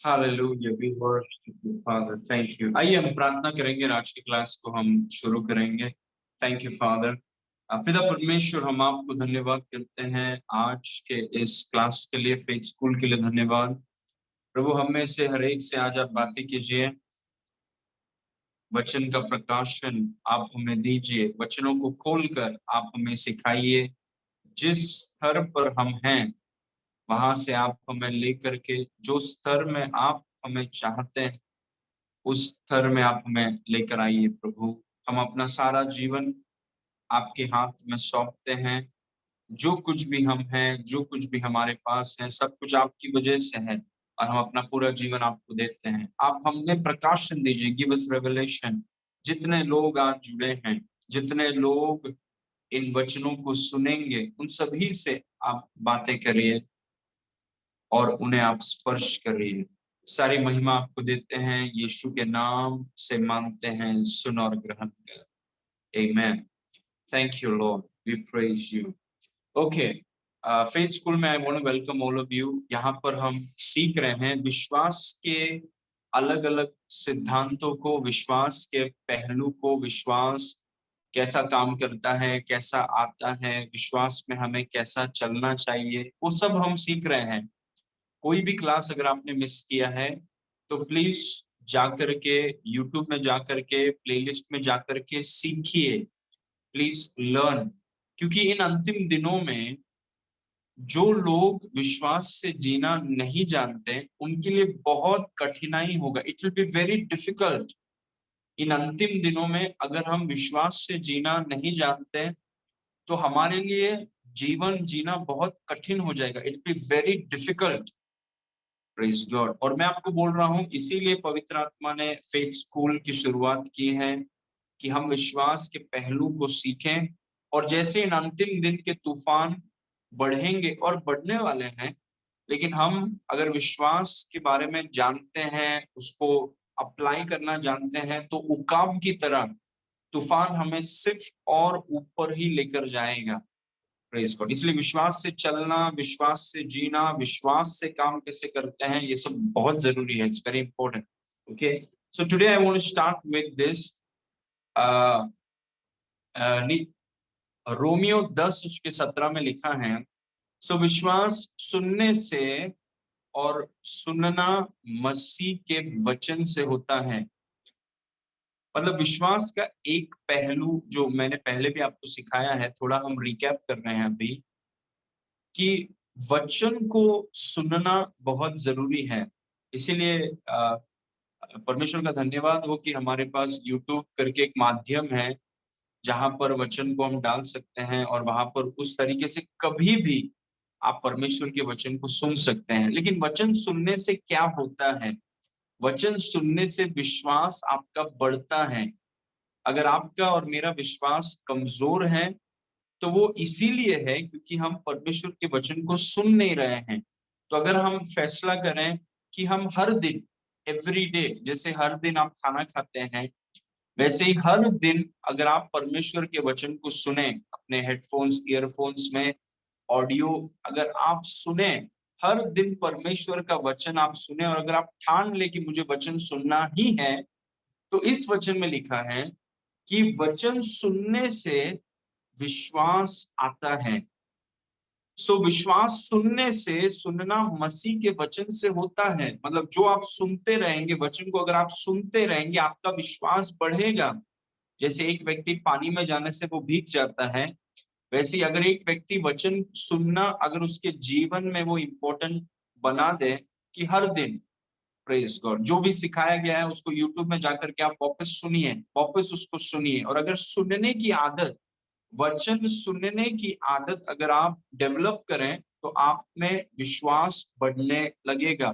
Hallelujah, we worship you father, thank you. आइए हम प्रार्थना करेंगे और आज की क्लास को हम शुरू करेंगे। Thank you father. पिता परमेश्वर, हम आपको धन्यवाद करते हैं आज के इस क्लास के लिए, फेथ स्कूल के लिए धन्यवाद। प्रभु, हम में से हर एक से आज आप बातें कीजिए, वचन का प्रकाशन आप हमें दीजिए, वचनों को खोलकर आप हमें सिखाइए। जिस स्तर पर हम हैं वहां से आप हमें लेकर के जो स्तर में आप हमें चाहते हैं उस स्तर में आप हमें लेकर आइए। प्रभु, हम अपना सारा जीवन आपके हाथ में सौंपते हैं। जो कुछ भी हम हैं, जो कुछ भी हमारे पास है, सब कुछ आपकी वजह से है और हम अपना पूरा जीवन आपको देते हैं। आप हमें प्रकाशन दीजिए, गिव अस रेवलेशन। जितने लोग आज जुड़े हैं, जितने लोग इन वचनों को सुनेंगे, उन सभी से आप बातें करिए और उन्हें आप स्पर्श करिए। सारी महिमा आपको देते हैं, यीशु के नाम से मांगते हैं, सुन और ग्रहण कर। Amen. Thank you lord, we praise you. Okay, faith school में I want to welcome all of you. यहाँ पर हम सीख रहे हैं विश्वास के अलग अलग सिद्धांतों को, विश्वास के पहलू को, विश्वास कैसा काम करता है, कैसा आता है, विश्वास में हमें कैसा चलना चाहिए, वो सब हम सीख रहे हैं। कोई भी क्लास अगर आपने मिस किया है तो प्लीज जाकर के यूट्यूब में जाकर के प्लेलिस्ट में जाकर के सीखिए, प्लीज लर्न। क्योंकि इन अंतिम दिनों में जो लोग विश्वास से जीना नहीं जानते उनके लिए बहुत कठिनाई होगा, it will be very difficult. इन अंतिम दिनों में अगर हम विश्वास से जीना नहीं जानते तो हमारे लिए जीवन जीना बहुत कठिन हो जाएगा, it be very difficult. Praise God. और मैं आपको बोल रहा हूं, इसीलिए पवित्र आत्मा ने फेथ स्कूल की शुरुआत की है कि हम विश्वास के पहलू को सीखें। और जैसे इन अंतिम दिन के तूफान बढ़ेंगे और बढ़ने वाले हैं, लेकिन हम अगर विश्वास के बारे में जानते हैं, उसको अप्लाई करना जानते हैं, तो उकाब की तरह तूफान हमें सिर्फ और ऊपर ही लेकर जाएगा। Praise God. इसलिए विश्वास से चलना, विश्वास से जीना, विश्वास से काम कैसे करते हैं, ये सब बहुत जरूरी है। It's very important. Okay, so today I want to start with this. Romans 10 उसके 17 में लिखा है, सो विश्वास सुनने से और सुनना मसीह के वचन से होता है। मतलब विश्वास का एक पहलू जो मैंने पहले भी आपको सिखाया है, थोड़ा हम रिकैप कर रहे हैं अभी, कि वचन को सुनना बहुत जरूरी है। इसीलिए परमेश्वर का धन्यवाद हो कि हमारे पास यूट्यूब करके एक माध्यम है जहां पर वचन को हम डाल सकते हैं और वहां पर उस तरीके से कभी भी आप परमेश्वर के वचन को सुन सकते हैं। लेकिन वचन सुनने से क्या होता है? वचन सुनने से विश्वास आपका बढ़ता है। अगर आपका और मेरा विश्वास कमजोर है तो वो इसीलिए है क्योंकि हम परमेश्वर के वचन को सुन नहीं रहे हैं। तो अगर हम फैसला करें कि हम हर दिन, एवरी डे, जैसे हर दिन आप खाना खाते हैं वैसे ही हर दिन अगर आप परमेश्वर के वचन को सुने, अपने हेडफोन्स, ईयरफोन्स में ऑडियो अगर आप सुने, हर दिन परमेश्वर का वचन आप सुने, और अगर आप ठान ले कि मुझे वचन सुनना ही है, तो इस वचन में लिखा है कि वचन सुनने से विश्वास आता है। सो विश्वास सुनने से, सुनना मसीह के वचन से होता है। मतलब जो आप सुनते रहेंगे, वचन को अगर आप सुनते रहेंगे, आपका विश्वास बढ़ेगा। जैसे एक व्यक्ति पानी में जाने से वो भीग जाता है, वैसे ही अगर एक व्यक्ति वचन सुनना अगर उसके जीवन में वो इम्पोर्टेंट बना दे कि हर दिन, प्रेज गॉड, जो भी सिखाया गया है उसको यूट्यूब में जाकर के आप वापस सुनिए, वापस उसको सुनिए। और अगर सुनने की आदत, वचन सुनने की आदत अगर आप डेवलप करें तो आप में विश्वास बढ़ने लगेगा।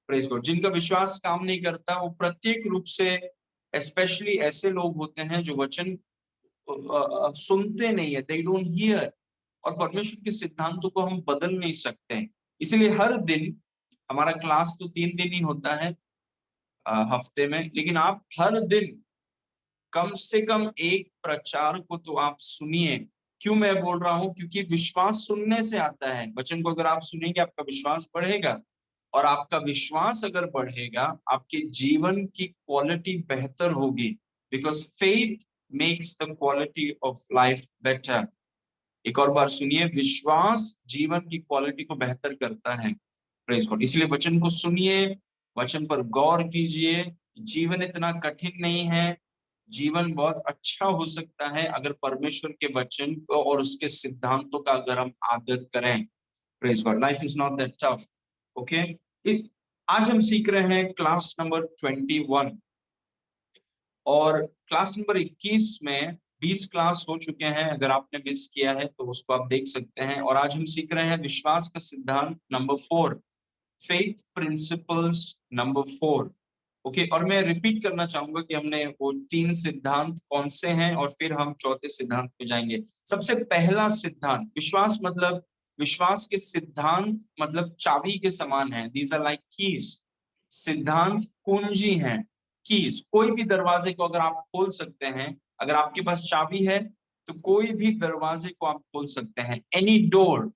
Praise God. जिनका विश्वास काम नहीं करता वो प्रत्येक रूप से, स्पेशली ऐसे लोग होते हैं जो वचन सुनते नहीं है, दे डोंट हियर। और परमेश्वर के सिद्धांतों को हम बदल नहीं सकते। इसलिए हर दिन, हमारा क्लास तो 3 दिन ही होता है हफ्ते में, लेकिन आप हर दिन कम से कम एक प्रचार को तो आप सुनिए। क्यों मैं बोल रहा हूं? क्योंकि विश्वास सुनने से आता है। वचन को अगर आप सुनेंगे आपका विश्वास बढ़ेगा। और आपका विश्वास अगर बढ़ेगा, आपके जीवन की क्वालिटी बेहतर होगी, because faith makes the quality of life better. एक और बार सुनिए, विश्वास जीवन की क्वालिटी को बेहतर करता है। Praise God. इसलिए वचन को सुनिए, वचन पर गौर कीजिए। जीवन इतना कठिन नहीं है, जीवन बहुत अच्छा हो सकता है अगर परमेश्वर के वचन को और उसके सिद्धांतों का अगर हम आदर करें। Praise God. Life is not that tough. Okay. आज हम सीख रहे हैं क्लास नंबर 21, और क्लास नंबर 21 में 20 क्लास हो चुके हैं। अगर आपने मिस किया है तो उसको आप देख सकते हैं। और आज हम सीख रहे हैं विश्वास का सिद्धांत number 4, faith principles number 4। Okay. और मैं रिपीट करना चाहूंगा कि हमने वो 3 सिद्धांत कौन से हैं, और फिर हम चौथे सिद्धांत पे जाएंगे। सबसे पहला सिद्धांत, विश्वास मतलब, विश्वास के सिद्धांत मतलब चाबी के समान है। These are like keys. सिद्धांत कुंजी हैं। कीज, कोई भी दरवाजे को अगर आप खोल सकते हैं, अगर आपके पास चाबी है तो कोई भी दरवाजे को आप खोल सकते हैं। Any door.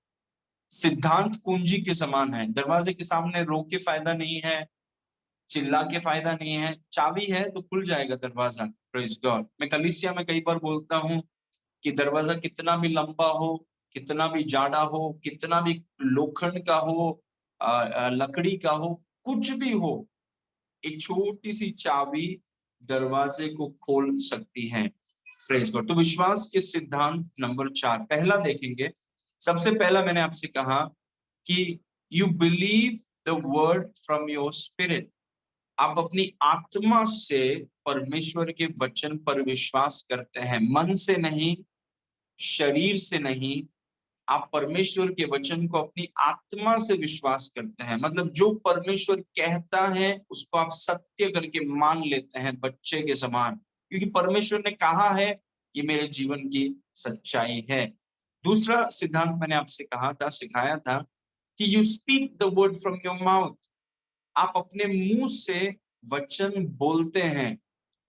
सिद्धांत कुंजी के समान है। दरवाजे के सामने रोक के फायदा नहीं है, चिल्ला के फायदा नहीं है। चाबी है तो खुल जाएगा दरवाजा। Praise God. मैं कलीसिया में कई बार बोलता हूँ कि दरवाजा कितना भी लंबा हो, कितना भी जाड़ा हो, कितना भी लोखंड का हो, लकड़ी का हो, कुछ भी हो, एक छोटी सी चाबी दरवाजे को खोल सकती है। Praise God. तो विश्वास के सिद्धांत नंबर 4, पहला देखेंगे। सबसे पहला मैंने आपसे कहा कि you believe the word from your spirit. आप अपनी आत्मा से परमेश्वर के वचन पर विश्वास करते हैं, मन से नहीं, शरीर से नहीं। आप परमेश्वर के वचन को अपनी आत्मा से विश्वास करते हैं, मतलब जो परमेश्वर कहता है उसको आप सत्य करके मान लेते हैं, बच्चे के समान, क्योंकि परमेश्वर ने कहा है, ये मेरे जीवन की सच्चाई है। दूसरा सिद्धांत मैंने आपसे कहा था, सिखाया था कि you speak the word from your mouth. आप अपने मुंह से वचन बोलते हैं।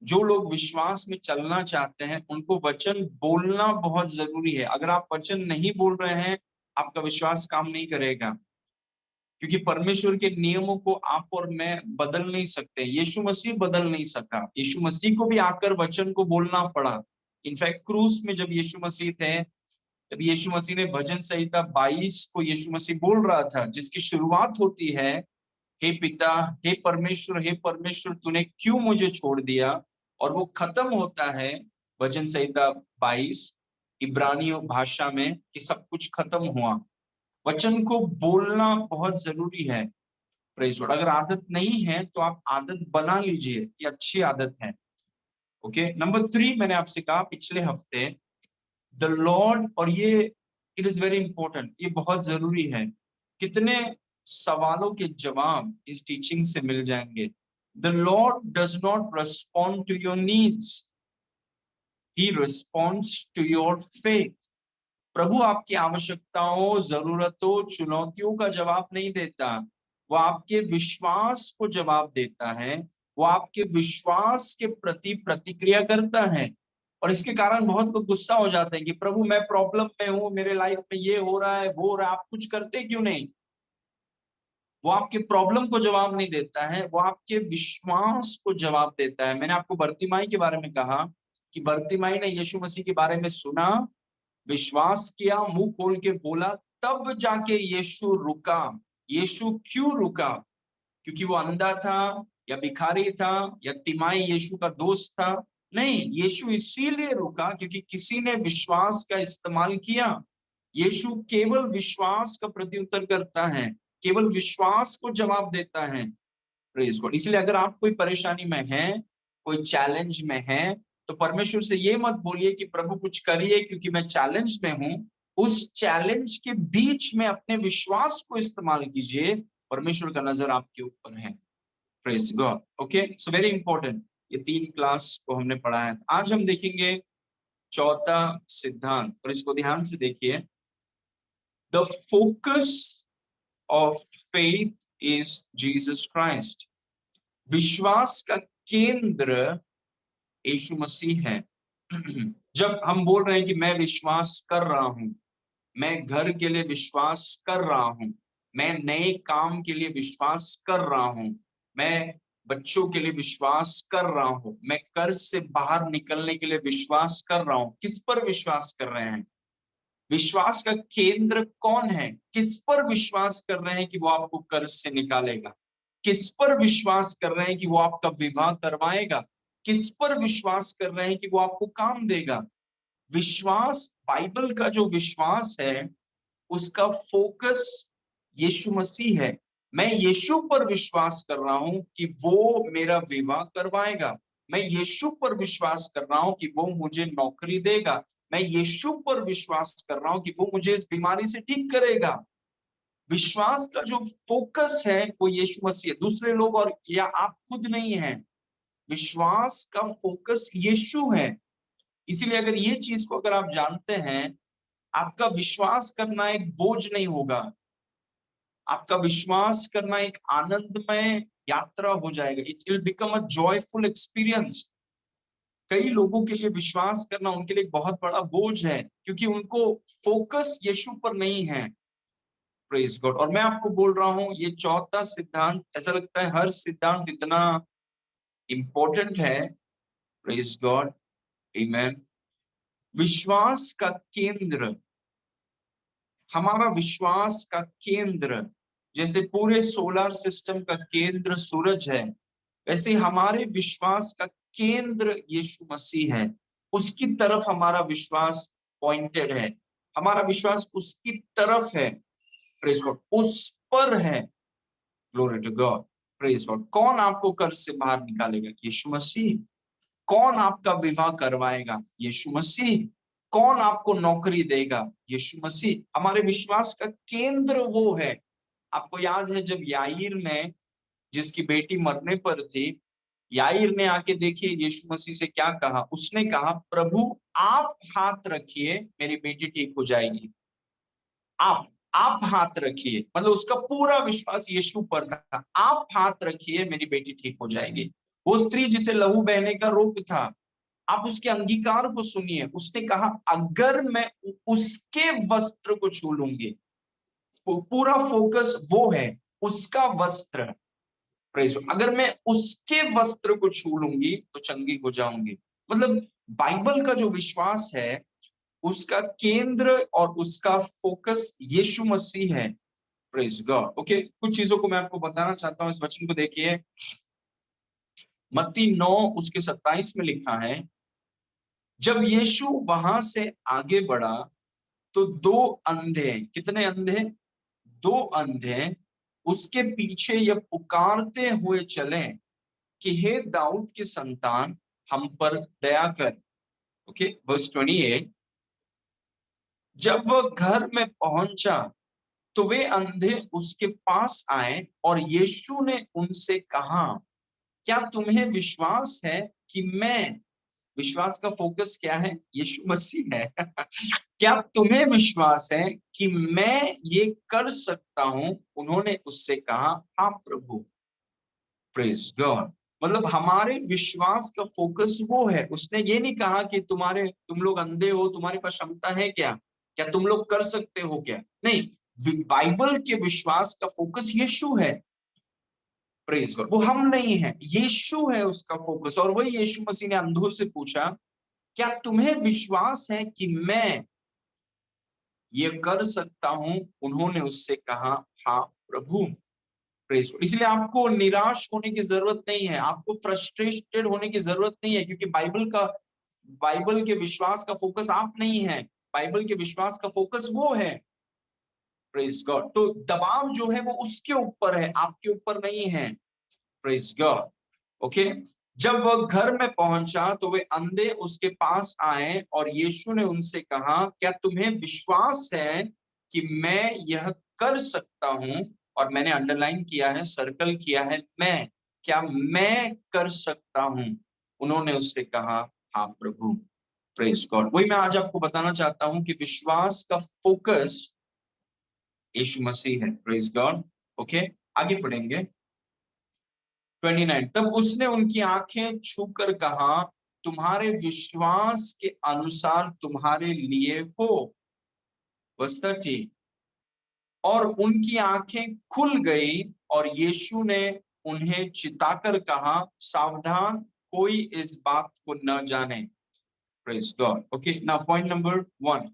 जो लोग विश्वास में चलना चाहते हैं उनको वचन बोलना बहुत जरूरी है। अगर आप वचन नहीं बोल रहे हैं, आपका विश्वास काम नहीं करेगा, क्योंकि परमेश्वर के नियमों को आप और मैं बदल नहीं सकते। यीशु मसीह बदल नहीं सका, यीशु मसीह को भी आकर वचन को बोलना पड़ा। इनफैक्ट क्रूस में जब यीशु मसीह थे, तब यीशु मसीह ने भजन संहिता 22 को यीशु मसीह बोल रहा था, जिसकी शुरुआत होती है, हे पिता, हे परमेश्वर तूने क्यों मुझे छोड़ दिया, और वो खत्म होता है भजन संहिता 22 इब्रानियों भाषा में कि सब कुछ खत्म हुआ। वचन को बोलना बहुत जरूरी है। Praise Lord. अगर आदत नहीं है तो आप आदत बना लीजिए, ये अच्छी आदत है। ओके। नंबर 3 मैंने आपसे कहा पिछले हफ्ते, द लॉर्ड, और ये इट इज वेरी इंपॉर्टेंट, ये बहुत जरूरी है। कितने सवालों के जवाब इस टीचिंग से मिल जाएंगे। The lord does not respond to your needs, he responds to your faith. प्रभु आपकी आवश्यकताओं, जरूरतों, चुनौतियों का जवाब नहीं देता, वो आपके विश्वास को जवाब देता है। वो आपके विश्वास के प्रति प्रतिक्रिया करता है। और इसके कारण बहुत लोग गुस्सा हो जाते हैं कि प्रभु मैं प्रॉब्लम में हूं, मेरे लाइफ में ये हो रहा है, वो हो रहा है, आप कुछ करते क्यों नहीं। वो आपके प्रॉब्लम को जवाब नहीं देता है, वो आपके विश्वास को जवाब देता है। मैंने आपको बर्तिमाई के बारे में कहा कि बर्तिमाई ने यीशु मसीह के बारे में सुना, विश्वास किया, मुंह खोल के बोला, तब जाके यीशु रुका। यीशु क्यों रुका? क्योंकि वो अंधा था, या भिखारी था, या तिमाई यीशु का दोस्त था? नहीं, यीशु इसीलिए रुका क्योंकि किसी ने विश्वास का इस्तेमाल किया। यीशु केवल विश्वास का प्रत्युत्तर करता है, केवल विश्वास को जवाब देता है। Praise God. इसलिए अगर आप कोई परेशानी में हैं, कोई चैलेंज में हैं, तो परमेश्वर से ये मत बोलिए कि प्रभु कुछ करिए क्योंकि मैं चैलेंज में हूं। उस चैलेंज के बीच में अपने विश्वास को इस्तेमाल कीजिए, परमेश्वर का नजर आपके ऊपर है। Praise God. Okay, so very important. ये 3 क्लास को हमने पढ़ा है। आज हम देखेंगे चौथा सिद्धांत, और इसको ध्यान से देखिए। The focus of faith is Jesus Christ. विश्वास का केंद्र यीशु मसीह है। जब हम बोल रहे हैं कि मैं विश्वास कर रहा हूं, मैं घर के लिए विश्वास कर रहा हूं, मैं नए काम के लिए विश्वास कर रहा हूं, मैं बच्चों के लिए विश्वास कर रहा हूं, मैं कर्ज से बाहर निकलने के लिए विश्वास कर रहा हूं। किस पर विश्वास कर रहे हैं? विश्वास का केंद्र कौन है? किस पर विश्वास कर रहे हैं कि वो आपको कर्ज से निकालेगा? किस पर विश्वास कर रहे हैं कि वो आपका विवाह करवाएगा? किस पर विश्वास कर रहे हैं कि वो आपको काम देगा? विश्वास, बाइबल का जो विश्वास है, उसका फोकस यीशु मसीह है। मैं यीशु पर विश्वास कर रहा हूं कि वो मेरा विवाह करवाएगा। मैं यीशु पर विश्वास कर रहा हूं कि वो मुझे नौकरी देगा। मैं यीशु पर विश्वास कर रहा हूं कि वो मुझे इस बीमारी से ठीक करेगा। विश्वास का जो फोकस है वो यीशु मसीह है, दूसरे लोग और या आप खुद नहीं हैं। विश्वास का फोकस यीशु है। इसीलिए अगर ये चीज को अगर आप जानते हैं, आपका विश्वास करना एक बोझ नहीं होगा, आपका विश्वास करना एक आनंदमय यात्रा हो जाएगा। It will become a joyful experience. कई लोगों के लिए विश्वास करना उनके लिए एक बहुत बड़ा बोझ है, क्योंकि उनको फोकस यीशु पर नहीं है। Praise God. और मैं आपको बोल रहा हूं, ये चौथा सिद्धांत, ऐसा लगता है हर सिद्धांत इतना इंपॉर्टेंट है। प्रेज गॉड, आमेन। विश्वास का केंद्र, हमारा विश्वास का केंद्र, जैसे पूरे सोलर सिस्टम का केंद्र सूरज है, वैसे हमारे विश्वास का केंद्र यीशु मसीह है। उसकी तरफ हमारा विश्वास पॉइंटेड है, हमारा विश्वास उसकी तरफ है। प्रेज गॉड, उस पर है। Glory to God. Praise God. कौन आपको कर्ज से बाहर निकालेगा? यीशु मसीह। कौन आपका विवाह करवाएगा? यीशु मसीह। कौन आपको नौकरी देगा? यीशु मसीह। हमारे विश्वास का केंद्र वो है। आपको याद है जब याईर ने, जिसकी बेटी मरने पर थी, याईर ने आके देखिए यीशु मसीह से क्या कहा? उसने कहा, प्रभु आप हाथ रखिए, मेरी बेटी ठीक हो जाएगी। आप हाथ रखिए, मतलब उसका पूरा विश्वास यीशु पर था। आप हाथ रखिए, मेरी बेटी ठीक हो जाएगी। वो स्त्री जिसे लहू बहने का रोग था, आप उसके अंगीकार को सुनिए। उसने कहा, अगर मैं उसके वस्त्र को छू लूंगी, पूरा फोकस वो है, उसका वस्त्र। प्रेज, अगर मैं उसके वस्त्र को छू लूंगी तो चंगी हो जाऊंगी। मतलब बाइबल का जो विश्वास है, उसका केंद्र और उसका फोकस यीशु मसीह है। Praise God. ओके, कुछ चीजों को मैं आपको बताना चाहता हूं। इस वचन को देखिए, मत्ती 9 उसके 27 में लिखा है, जब यीशु वहां से आगे बढ़ा तो दो अंधे, कितने अंधे? दो अंधे उसके पीछे यह पुकारते हुए चले कि हे दाऊद की संतान, हम पर दया कर। Okay, verse 28। जब वह घर में पहुंचा तो वे अंधे उसके पास आए और यीशु ने उनसे कहा, क्या तुम्हें विश्वास है कि मैं, विश्वास का फोकस क्या है? यीशु मसीह है। क्या तुम्हें विश्वास है कि मैं ये कर सकता हूं? उन्होंने उससे कहा, हाँ प्रभु। Praise God. मतलब हमारे विश्वास का फोकस वो है। उसने ये नहीं कहा कि तुम लोग अंधे हो, तुम्हारे पास क्षमता है क्या, क्या तुम लोग कर सकते हो क्या? नहीं, बाइबल के विश्वास का फोकस यीशु है। Praise God. वो हम नहीं है, यीशु है उसका फोकस। और वही यीशु मसीह ने अंधों से पूछा, क्या तुम्हें विश्वास है कि मैं ये कर सकता हूं? उन्होंने उससे कहा, हाँ प्रभु। Praise God. इसलिए आपको निराश होने की जरूरत नहीं है, आपको फ्रस्ट्रेटेड होने की जरूरत नहीं है, क्योंकि बाइबल के विश्वास का फोकस आप नहीं है, बाइबल के विश्वास का फोकस वो है। Praise God. तो दबाव जो है वो उसके ऊपर है, आपके ऊपर नहीं है। Praise God. ओके। जब वह घर में पहुंचा तो वे अंधे उसके पास आए और यीशु ने उनसे कहा, क्या तुम्हें विश्वास है कि मैं यह कर सकता हूं? और मैंने अंडरलाइन किया है, सर्कल किया है, मैं, क्या मैं कर सकता हूं? उन्होंने उससे कहा, हाँ प्रभु। Praise God. वही मैं आज आपको बताना चाहता हूं कि विश्वास का फोकस यीशु मसीह है। Praise God. ओके, आगे पढ़ेंगे। 29। तब उसने उनकी आंखें छूकर कहा, तुम्हारे विश्वास के अनुसार तुम्हारे लिए हो। वर्स 30। और उनकी आंखें खुल गई और यीशु ने उन्हें चिताकर कहा, सावधान, कोई इस बात को न जाने। Praise God. Okay, now point number 1,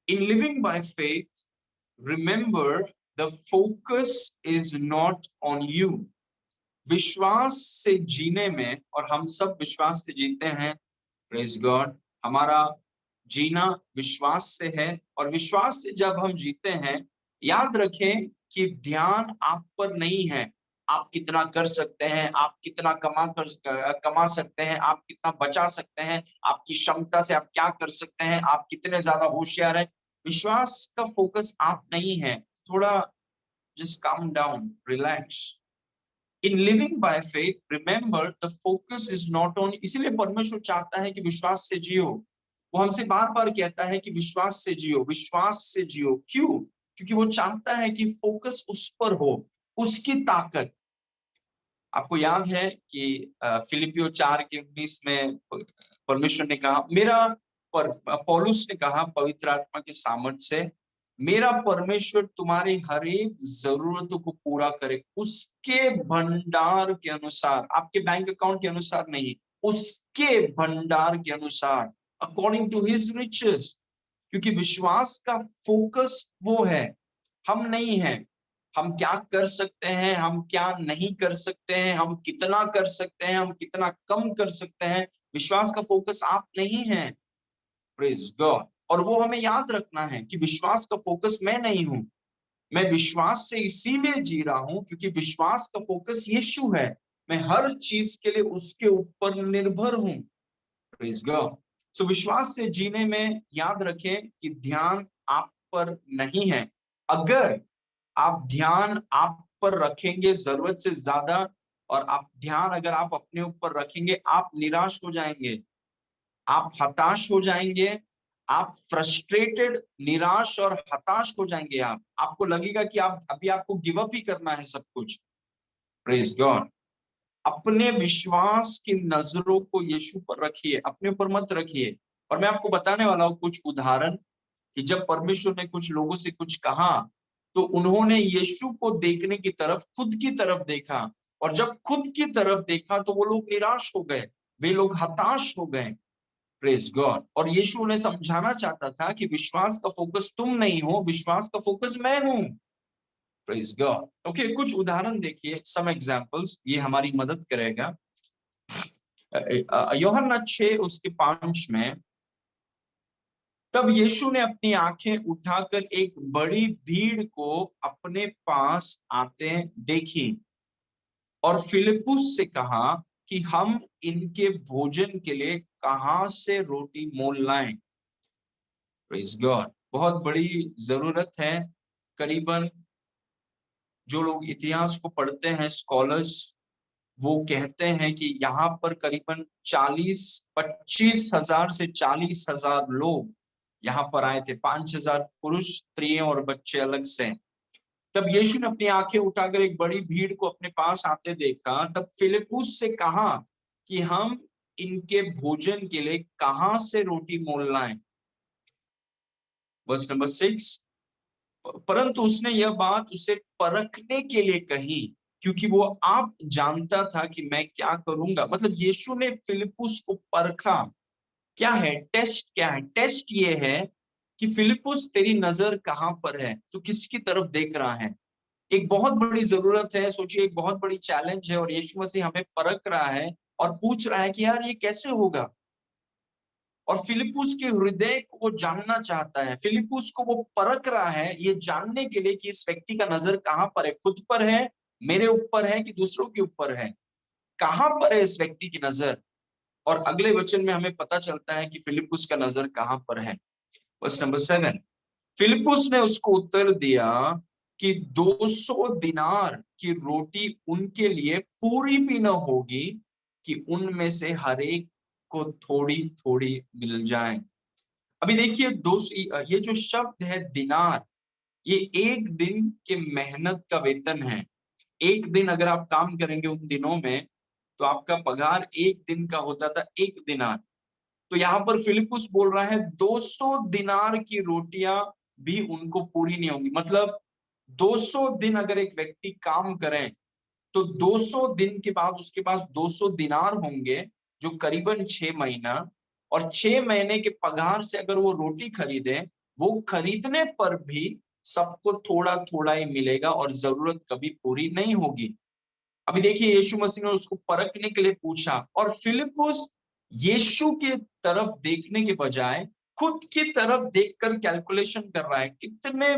in living by faith, remember the focus is not on you. विश्वास से जीने में, और हम सब विश्वास से जीते हैं, प्रेज गॉड, हमारा जीना विश्वास से है, और विश्वास से जब हम जीते हैं, याद रखें कि ध्यान आप पर नहीं है, आप कितना कर सकते हैं, आप कितना कमा सकते हैं, आप कितना बचा सकते हैं, आपकी क्षमता से आप क्या कर सकते हैं, आप कितने ज्यादा होशियार हैं। विश्वास का फोकस आप नहीं है। थोड़ा just calm down, relax. In living by faith, remember the focus is not on. इसीलिए परमेश्वर चाहता है कि विश्वास से जियो। वो हमसे बार बार कहता है कि विश्वास से जियो, विश्वास से जियो। क्यों? क्योंकि वो चाहता है कि फोकस उस पर हो, उसकी ताकत। आपको याद है कि फिलिपियो 4:19 में परमेश्वर ने कहा, मेरा पर पौलुस ने कहा पवित्र आत्मा के सामर्थ्य से, मेरा परमेश्वर तुम्हारी हर एक जरूरतों को पूरा करे उसके भंडार के अनुसार, आपके बैंक अकाउंट के अनुसार नहीं, उसके भंडार के अनुसार, अकॉर्डिंग टू हिज रिचेस। क्योंकि विश्वास का फोकस वो है, हम नहीं है। हम क्या कर सकते हैं, हम क्या नहीं कर सकते हैं, हम कितना कर सकते हैं, हम कितना कम कर सकते हैं, विश्वास का फोकस आप नहीं है। Praise God. और वो हमें याद रखना है कि विश्वास का फोकस मैं नहीं हूं। मैं विश्वास से इसीलिए जी रहा हूं क्योंकि विश्वास का फोकस यीशु है। मैं हर चीज के लिए उसके ऊपर निर्भर हूं। Praise God. सो विश्वास से जीने में याद रखें कि ध्यान आप पर नहीं है। अगर आप ध्यान आप पर रखेंगे जरूरत से ज्यादा, और आप ध्यान अगर आप अपने ऊपर रखेंगे, आप निराश हो जाएंगे, आप हताश हो जाएंगे, आप फ्रस्ट्रेटेड, निराश और हताश हो जाएंगे। आपको लगेगा कि आप अभी आपको गिव अप ही करना है सब कुछ। Praise God. अपने विश्वास की नजरों को यीशु पर रखिए, अपने ऊपर मत रखिए। और मैं आपको बताने वाला हूं कुछ उदाहरण कि जब परमेश्वर ने कुछ लोगों से कुछ कहा तो उन्होंने यीशु को देखने की तरफ, खुद की तरफ देखा, और जब खुद की तरफ देखा तो वो लोग निराश हो गए, वे लोग हताश हो गए। Praise God. और यीशु उन्हें समझाना चाहता था कि विश्वास का फोकस तुम नहीं हो, विश्वास का फोकस मैं हूं। Praise God. ओके, कुछ उदाहरण देखिए, सम एग्जांपल्स, ये हमारी मदद करेगा। यूहन्ना 6 उसके 5 में, तब यीशु ने अपनी आंखें उठाकर एक बड़ी भीड़ को अपने पास आते देखी और फिलिप्पुस से कहा कि हम इनके भोजन के लिए कहां से रोटी मोल लाएं। Praise God. बहुत बड़ी जरूरत है। करीबन जो लोग इतिहास को पढ़ते हैं, स्कॉलर्स, वो कहते हैं कि यहाँ पर करीबन 25,000 से 40,000 लोग यहाँ पर आए थे, 5,000 पुरुष, स्त्रियां और बच्चे अलग से। तब यीशु ने अपनी आंखें उठाकर एक बड़ी भीड़ को अपने पास आते देखा। तब फिलिप्पुस से कहा कि हम इनके भोजन के लिए कहां से रोटी मोल लाएं। वर्स नंबर 6, परंतु उसने यह बात उसे परखने के लिए कही क्योंकि वो आप जानता था कि मैं क्या करूंगा। मतलब यीशु ने फिलिप्पुस को परखा। क्या है टेस्ट? क्या है टेस्ट? ये है कि फिलिप्पुस, तेरी नजर कहां पर है, तू किसकी तरफ देख रहा है। एक बहुत बड़ी जरूरत है, सोचिए, एक बहुत बड़ी चैलेंज है, और यीशु मसीह हमें परख रहा है और पूछ रहा है कि यार ये कैसे होगा। और फिलिप्पुस के हृदय को वो जानना चाहता है, फिलिप्पुस को वो परख रहा है ये जानने के लिए कि इस व्यक्ति का नजर कहां पर है, खुद पर है, मेरे ऊपर है कि दूसरों के ऊपर है, कहां पर है इस व्यक्ति की नजर। और अगले वचन में हमें पता चलता है कि फिलिप्पुस का नजर कहां पर है। वर्स नंबर 7, फिलिप्पुस ने उसको उत्तर दिया कि 200 दिनार की रोटी उनके लिए पूरी भी न होगी कि उनमें से हर एक को थोड़ी थोड़ी मिल जाए। अभी देखिए दोस्त, ये जो शब्द है दिनार, ये एक दिन के मेहनत का वेतन है। एक दिन अगर आप काम करेंगे उन दिनों में, तो आपका पगार एक दिन का होता था, एक दिनार। तो यहाँ पर फिलिप्पुस बोल रहा है 200 दिनार की रोटियां भी उनको पूरी नहीं होंगी। मतलब 200 दिन अगर एक व्यक्ति काम करे तो 200 दिन के बाद उसके पास 200 दिनार होंगे, जो करीबन 6 महीना, और 6 महीने के पगार से अगर वो रोटी खरीदे, वो खरीदने पर भी सबको थोड़ा थोड़ा ही मिलेगा और जरूरत कभी पूरी नहीं होगी। अभी देखिए यीशु मसीह ने उसको परखने के लिए पूछा, और फिलिपुस यीशु के तरफ देखने के बजाय खुद की तरफ देखकर कैलकुलेशन कर रहा है। कितने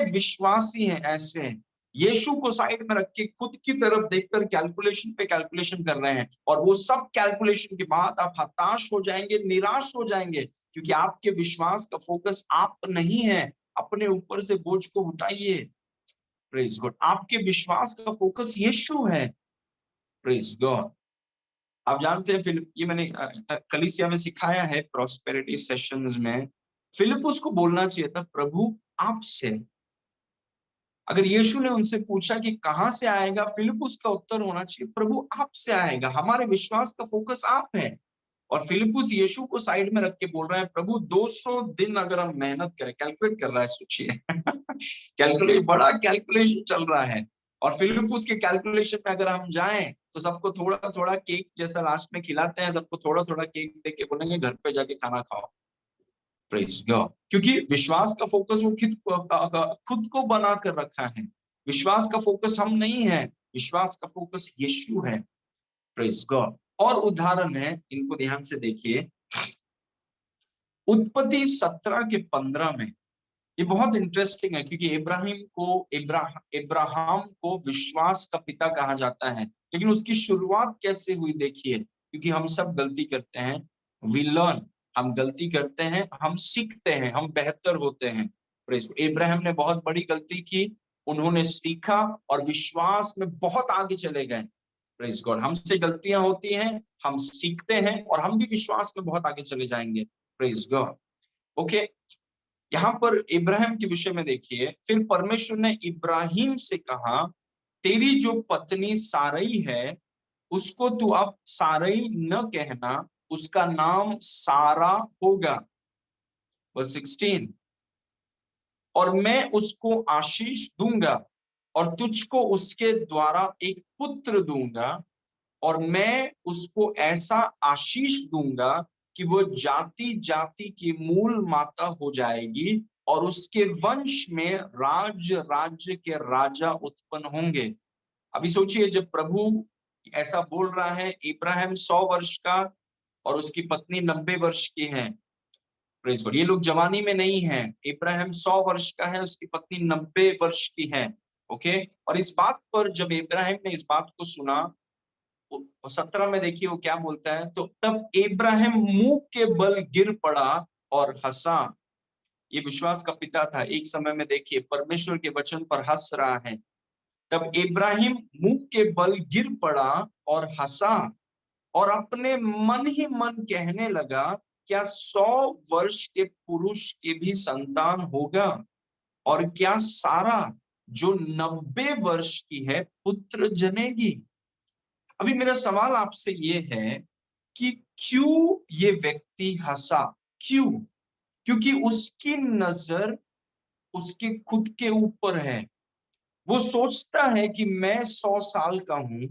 विश्वासी हैं ऐसे, यीशु को साइड में रख के खुद की तरफ देखकर कैलकुलेशन पे कैलकुलेशन कर रहे हैं, और वो सब कैलकुलेशन के बाद आप हताश हो जाएंगे, निराश हो जाएंगे, क्योंकि आपके विश्वास का फोकस आप नहीं है। अपने ऊपर से बोझ को उठाइए। Praise God. आपके विश्वास का फोकस यीशु है। Praise God. आप जानते हैं फिलिप, ये मैंने कलीसिया में सिखाया है प्रॉस्पेरिटी सेशंस में, फिलिपुस को बोलना चाहिए था प्रभु आपसे। अगर यीशु ने उनसे पूछा कि कहां से आएगा, फिलिपुस का उत्तर होना चाहिए प्रभु आपसे आएगा। हमारे विश्वास का फोकस आप है। और फिलिपुस यीशु को साइड में रख के बोल रहा है प्रभु 200 दिन अगर हम मेहनत करें, कैलकुलेट कर रहा है, सोचिए कैलकुलेट, बड़ा कैलकुलेशन चल रहा है। और फिलिपुस के कैलकुलेशन में अगर हम जाएं तो सबको थोड़ा थोड़ा केक जैसा लास्ट में खिलाते हैं, सबको थोड़ा थोड़ा केक दे के बोलेंगे घर पे जाके खाना खाओ। Praise God. क्योंकि विश्वास का फोकस वो खुद को बना कर रखा है। विश्वास का फोकस हम नहीं है, विश्वास का फोकस यीशु है। Praise God. और उदाहरण है, इनको ध्यान से देखिए। उत्पत्ति 17 के 15 में, ये बहुत इंटरेस्टिंग है, क्योंकि इब्राहिम को विश्वास का पिता कहा जाता है। लेकिन उसकी शुरुआत कैसे हुई देखिए, क्योंकि हम सब गलती करते हैं। वी लर्न, हम गलती करते हैं, हम सीखते हैं, हम बेहतर होते हैं। इब्राहिम ने बहुत बड़ी गलती की, उन्होंने सीखा और विश्वास में बहुत आगे चले गए। Praise God. हमसे गलतियां होती हैं, हम सीखते हैं, और हम भी विश्वास में बहुत आगे चले जाएंगे। Praise God. ओके। यहाँ पर इब्राहिम के विषय में देखिए, फिर परमेश्वर ने इब्राहिम से कहा, तेरी जो पत्नी सारई है उसको तू अब सारई न कहना, उसका नाम सारा होगा। वर्स 16। और मैं उसको आशीष दूंगा और तुझको उसके द्वारा एक पुत्र दूंगा, और मैं उसको ऐसा आशीष दूंगा कि वो जाति जाति की मूल माता हो जाएगी, और उसके वंश में राज्य के राजा उत्पन्न होंगे। अभी सोचिए, जब प्रभु ऐसा बोल रहा है, इब्राहिम 100 वर्ष का और उसकी पत्नी 90 वर्ष की है। Praise God. ये लोग जवानी में नहीं है। इब्राहिम 100 वर्ष का है, उसकी पत्नी 90 वर्ष की है। ओके। और इस बात पर जब इब्राहिम ने इस बात को सुना, 17 में देखिए वो क्या बोलता है, तो तब इब्राहिम मुंह के बल गिर पड़ा और हंसा। ये विश्वास का पिता था। एक समय में देखिए परमेश्वर के वचन पर हंस रहा है। तब इब्राहिम मुंह के बल गिर पड़ा और हंसा, और अपने मन ही मन कहने लगा, क्या 100 वर्ष के पुरुष के भी संतान होगा, और क्या सारा जो 90 वर्ष की है पुत्र जनेगी। अभी मेरा सवाल आपसे ये है कि क्यों ये व्यक्ति हंसा, क्यों? क्योंकि उसकी नजर उसके खुद के ऊपर है। वो सोचता है कि मैं 100 साल का हूं,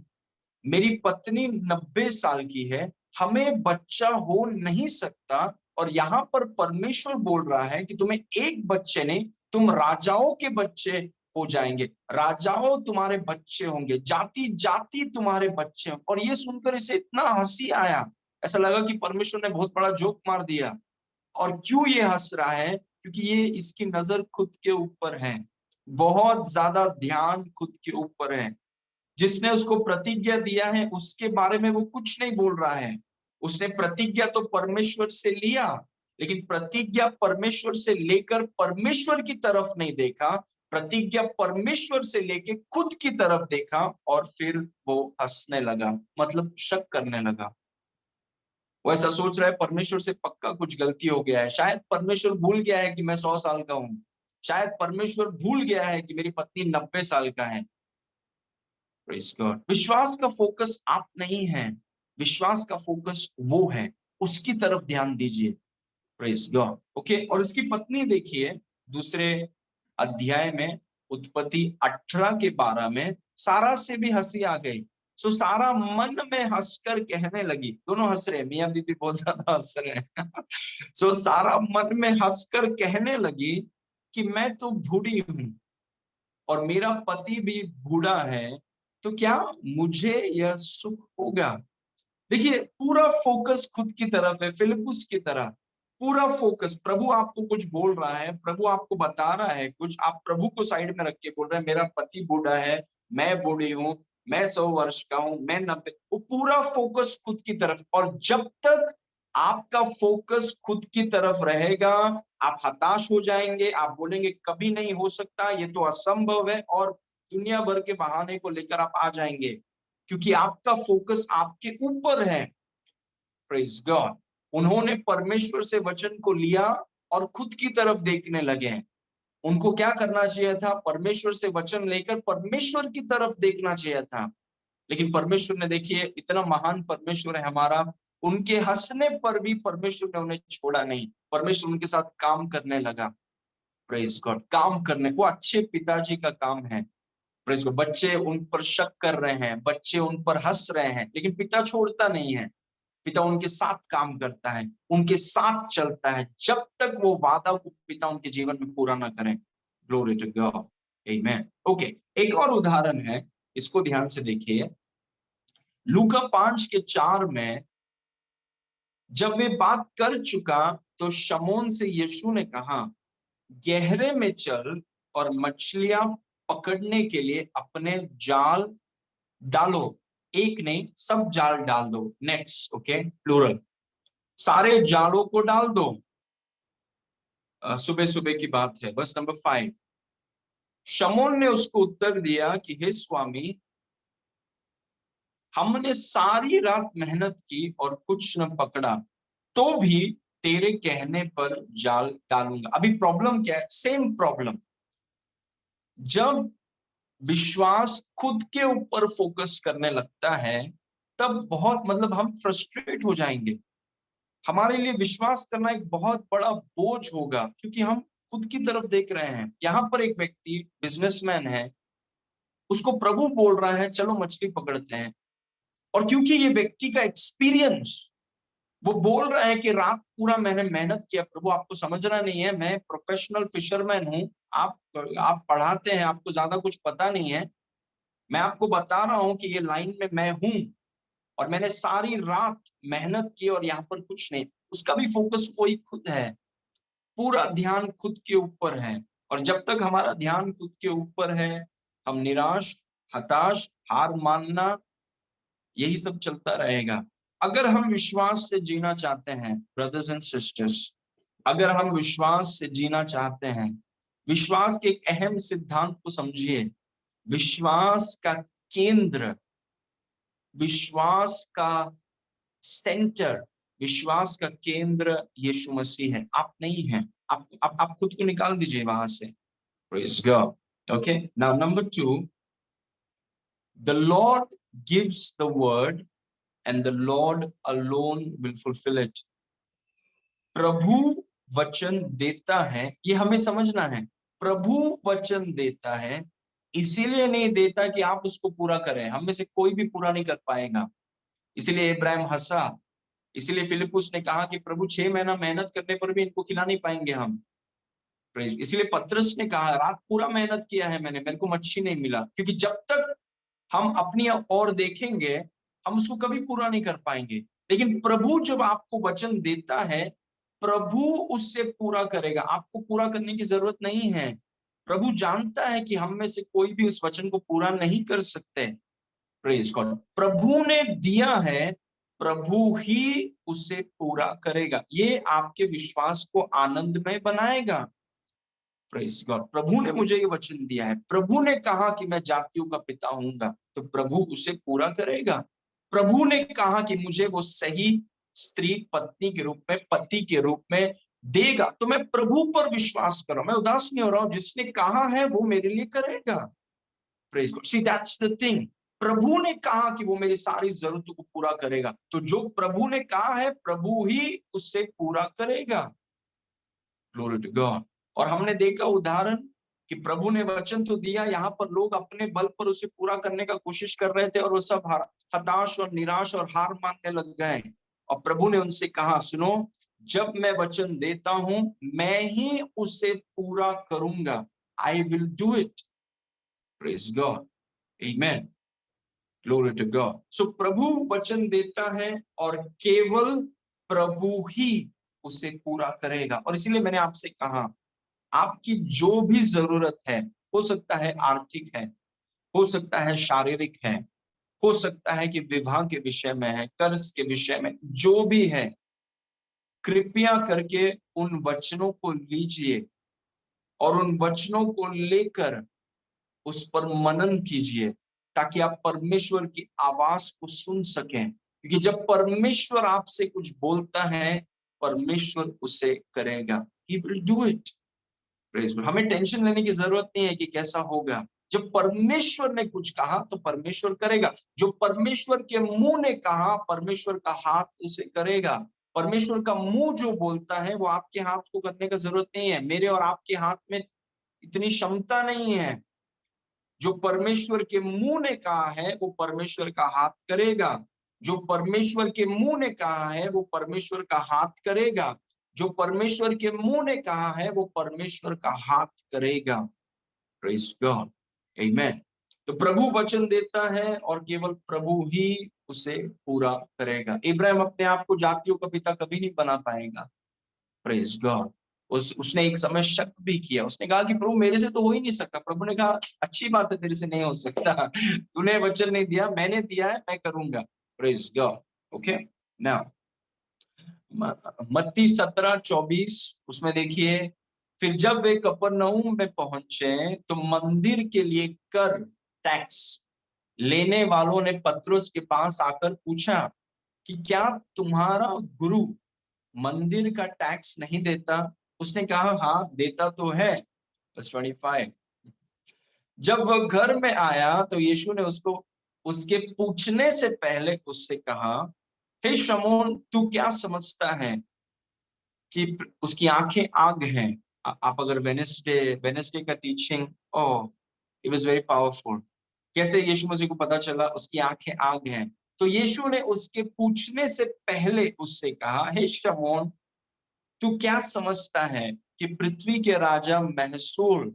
मेरी पत्नी 90 साल की है, हमें बच्चा हो नहीं सकता, और यहाँ पर परमेश्वर बोल रहा है कि तुम्हें एक बच्चे नहीं, तुम राजाओं के बच्चे हो जाएंगे, राजाओं तुम्हारे बच्चे होंगे, जाति जाति तुम्हारे बच्चे होंगे। और ये सुनकर इसे इतना हंसी आया, ऐसा लगा कि परमेश्वर ने बहुत बड़ा जोक मार दिया। और क्यों ये हंस रहा है? क्योंकि ये इसकी नजर खुद के ऊपर है, बहुत ज्यादा ध्यान खुद के ऊपर है। जिसने उसको प्रतिज्ञा दिया है उसके बारे में वो कुछ नहीं बोल रहा है। उसने प्रतिज्ञा तो परमेश्वर से लिया, लेकिन प्रतिज्ञा परमेश्वर से लेकर परमेश्वर की तरफ नहीं देखा, प्रतिज्ञा परमेश्वर से लेके खुद की तरफ देखा, और फिर वो हंसने लगा, मतलब शक करने लगा। वो ऐसा सोच रहा है परमेश्वर से पक्का कुछ गलती हो गया है, शायद परमेश्वर भूल गया है कि मैं 100 साल का हूं, शायद परमेश्वर भूल गया है कि मेरी पत्नी 90 साल का है। Praise God। विश्वास का फोकस आप नहीं है, विश्वास का फोकस वो है, उसकी तरफ ध्यान दीजिए। Praise God. ओके, और इसकी पत्नी देखिए दूसरे अध्याय में, उत्पत्ति 18 के 12 में, सारा से भी हंसी आ गई। सो सारा मन में हंसकर कहने लगी, दोनों हंस रहे हैं, मियां बीबी बहुत ज्यादा हंस रहे हैं। सो सारा मन में हंसकर कहने लगी कि मैं तो बूढ़ी हूं और मेरा पति भी बूढ़ा है, तो क्या मुझे यह सुख होगा? देखिए पूरा फोकस खुद की तरफ है, फिलिप्पुस की तरह। पूरा फोकस, प्रभु आपको कुछ बोल रहा है, प्रभु आपको बता रहा है कुछ, आप प्रभु को साइड में रख के बोल रहे हैं मेरा पति बूढ़ा है, मैं बूढ़ी हूं, मैं 100 वर्ष का हूं, मैं 90। वो पूरा फोकस खुद की तरफ। और जब तक आपका फोकस खुद की तरफ रहेगा, आप हताश हो जाएंगे, आप बोलेंगे कभी नहीं हो सकता, ये तो असंभव है, और दुनिया भर के बहाने को लेकर आप आ जाएंगे, क्योंकि आपका फोकस आपके ऊपर है। Praise God. उन्होंने परमेश्वर से वचन को लिया और खुद की तरफ देखने लगे हैं। उनको क्या करना चाहिए था? परमेश्वर से वचन लेकर परमेश्वर की तरफ देखना चाहिए था। लेकिन परमेश्वर ने, देखिए इतना महान परमेश्वर है हमारा, उनके हंसने पर भी परमेश्वर ने उन्हें छोड़ा नहीं, परमेश्वर उनके साथ काम करने लगा। Praise God. काम करने, वो अच्छे पिताजी का काम है। Praise God. बच्चे उन पर शक कर रहे हैं, बच्चे उन पर हंस रहे हैं, लेकिन पिता छोड़ता नहीं है। पिता उनके साथ काम करता है, उनके साथ चलता है, जब तक वो वादा को पिता उनके जीवन में पूरा ना करें। Glory to God, amen. Okay, एक और उदाहरण है, इसको ध्यान से देखिए। लूका 5 के 4 में, जब वे बात कर चुका तो शमौन से यीशु ने कहा, गहरे में चल और मछलियां पकड़ने के लिए अपने जाल डालो। एक नहीं, सब जाल डाल दो। नेक्स्ट, ओके, प्लूरल, सारे जालों को डाल दो। सुबह सुबह की बात है। बस नंबर 5, शमौन ने उसको उत्तर दिया कि हे स्वामी, हमने सारी रात मेहनत की और कुछ न पकड़ा, तो भी तेरे कहने पर जाल डालूंगा। अभी प्रॉब्लम क्या है? Same problem. जब विश्वास खुद के ऊपर फोकस करने लगता है, तब बहुत, मतलब हम फ्रस्ट्रेट हो जाएंगे। हमारे लिए विश्वास करना एक बहुत बड़ा बोझ होगा, क्योंकि हम खुद की तरफ देख रहे हैं। यहाँ पर एक व्यक्ति बिजनेसमैन है, उसको प्रभु बोल रहा है चलो मछली पकड़ते हैं, और क्योंकि ये व्यक्ति का एक्सपीरियंस, वो बोल रहा है कि रात पूरा मैंने मेहनत किया, प्रभु आपको समझना नहीं है, मैं प्रोफेशनल फिशरमैन हूं, आप पढ़ाते हैं, आपको ज्यादा कुछ पता नहीं है, मैं आपको बता रहा हूं कि ये लाइन में मैं हूं, और मैंने सारी रात मेहनत की और यहाँ पर कुछ नहीं। उसका भी फोकस वही खुद है, पूरा ध्यान खुद के ऊपर है। और जब तक हमारा ध्यान खुद के ऊपर है, हम निराश, हताश, हार मानना, यही सब चलता रहेगा। अगर हम विश्वास से जीना चाहते हैं ब्रदर्स एंड सिस्टर्स, अगर हम विश्वास से जीना चाहते हैं, विश्वास के एक अहम सिद्धांत को समझिए। विश्वास का केंद्र, विश्वास का सेंटर, विश्वास का केंद्र यीशु मसीह है, आप नहीं हैं। आप खुद को निकाल दीजिए वहां से। Praise God. Okay, now number 2, the Lord gives the word and the Lord alone will fulfill it. प्रभु वचन देता है, ये हमें समझना है। प्रभु वचन देता है, इसीलिए नहीं देता कि आप उसको पूरा करें, हम में से कोई भी पूरा नहीं कर पाएगा। इसीलिए इब्राहिम हंसा, इसीलिए फिलिपुस ने कहा कि प्रभु 6 महीना मेहनत करने पर भी इनको खिला नहीं पाएंगे हम। इसीलिए पतरस ने कहा रात पूरा मेहनत किया है मैंने, मेरे को मच्छी नहीं मिला, क्योंकि जब तक हम अपनी ओर देखेंगे, हम उसको कभी पूरा नहीं कर पाएंगे। लेकिन प्रभु जब आपको वचन देता है, प्रभु उससे पूरा करेगा, आपको पूरा करने की जरूरत नहीं है। प्रभु जानता है कि हम में से कोई भी उस वचन को पूरा नहीं कर सकते। Praise God. प्रभु ने दिया है, प्रभु ही उसे पूरा करेगा। ये आपके विश्वास को आनंदमय बनाएगा। Praise God. प्रभु ने मुझे ये वचन दिया है, प्रभु ने कहा कि मैं जातियों का पिता होऊंगा, तो प्रभु उसे पूरा करेगा। प्रभु ने कहा कि मुझे वो सही स्त्री पत्नी के रूप में, पति के रूप में देगा, तो मैं प्रभु पर विश्वास कर रहा हूं, मैं उदास नहीं हो रहा हूं। जिसने कहा है वो मेरे लिए करेगा। Praise God. See that's the thing. प्रभु ने कहा कि वो मेरी सारी जरूरतों को पूरा करेगा, तो जो प्रभु ने कहा है प्रभु ही उससे पूरा करेगा। Glory to God. और हमने देखा उदाहरण कि प्रभु ने वचन तो दिया, यहाँ पर लोग अपने बल पर उसे पूरा करने का कोशिश कर रहे थे और वो सब हताश और निराश और हार मानने लग गए। और प्रभु ने उनसे कहा, सुनो, जब मैं वचन देता हूं मैं ही उसे पूरा करूंगा। I will do it. Praise God, amen, glory to God. So प्रभु वचन देता है और केवल प्रभु ही उसे पूरा करेगा। और इसीलिए मैंने आपसे कहा, आपकी जो भी जरूरत है, हो सकता है आर्थिक है, हो सकता है शारीरिक है, हो सकता है कि विवाह के विषय में है, कर्ज के विषय में, जो भी है, कृपया करके उन वचनों को लीजिए और उन वचनों को लेकर उस पर मनन कीजिए, ताकि आप परमेश्वर की आवाज को सुन सकें। क्योंकि जब परमेश्वर आपसे कुछ बोलता है, परमेश्वर उसे करेगा। He will do it. Praise God. हमें टेंशन लेने की जरूरत नहीं है कि कैसा होगा। जब परमेश्वर ने कुछ कहा तो परमेश्वर करेगा। जो परमेश्वर के मुंह ने कहा, परमेश्वर का हाथ उसे करेगा। परमेश्वर का मुंह जो बोलता है वो आपके हाथ को करने का जरूरत नहीं है। मेरे और आपके हाथ में इतनी क्षमता नहीं है। जो परमेश्वर के मुंह ने कहा है वो परमेश्वर का हाथ करेगा। जो परमेश्वर के मुंह ने कहा है वो परमेश्वर का हाथ करेगा। जो परमेश्वर के मुंह ने कहा है वो परमेश्वर का हाथ करेगा। प्रेज गॉड, आमेन। तो प्रभु वचन देता है और केवल प्रभु ही उसे पूरा करेगा। इब्राहिम अपने आप को जातियों का पिता कभी नहीं बना पाएगा। Praise God. उसने एक समय शक भी किया। उसने कहा कि प्रभु मेरे से तो हो ही नहीं सकता। प्रभु ने कहा, अच्छी बात है, तेरे से नहीं हो सकता। तूने वचन नहीं दिया, मैंने दिया है, मैं करूंगा। Praise God. ओके, नाउ मत्ती 17:24 उसमें देखिए, फिर जब वे कफरनहूम में पहुंचे तो मंदिर के लिए कर, टैक्स लेने वालों ने पतरस के पास आकर पूछा कि क्या तुम्हारा गुरु मंदिर का टैक्स नहीं देता? उसने कहा, हाँ देता तो है। Verse 25, जब वह घर में आया तो यीशु ने उसको उसके पूछने से पहले उससे कहा, हे शमौन, तू क्या समझता है कि उसकी आंखें आग हैं? आप अगर वेनेसडे का teaching, oh it was very powerful. कैसे यीशु मसीह को पता चला उसकी आंखें आग हैं? तो यीशु ने उसके पूछने से पहले उससे कहा, हे शमौन, तू क्या समझता है कि पृथ्वी के राजा महसूल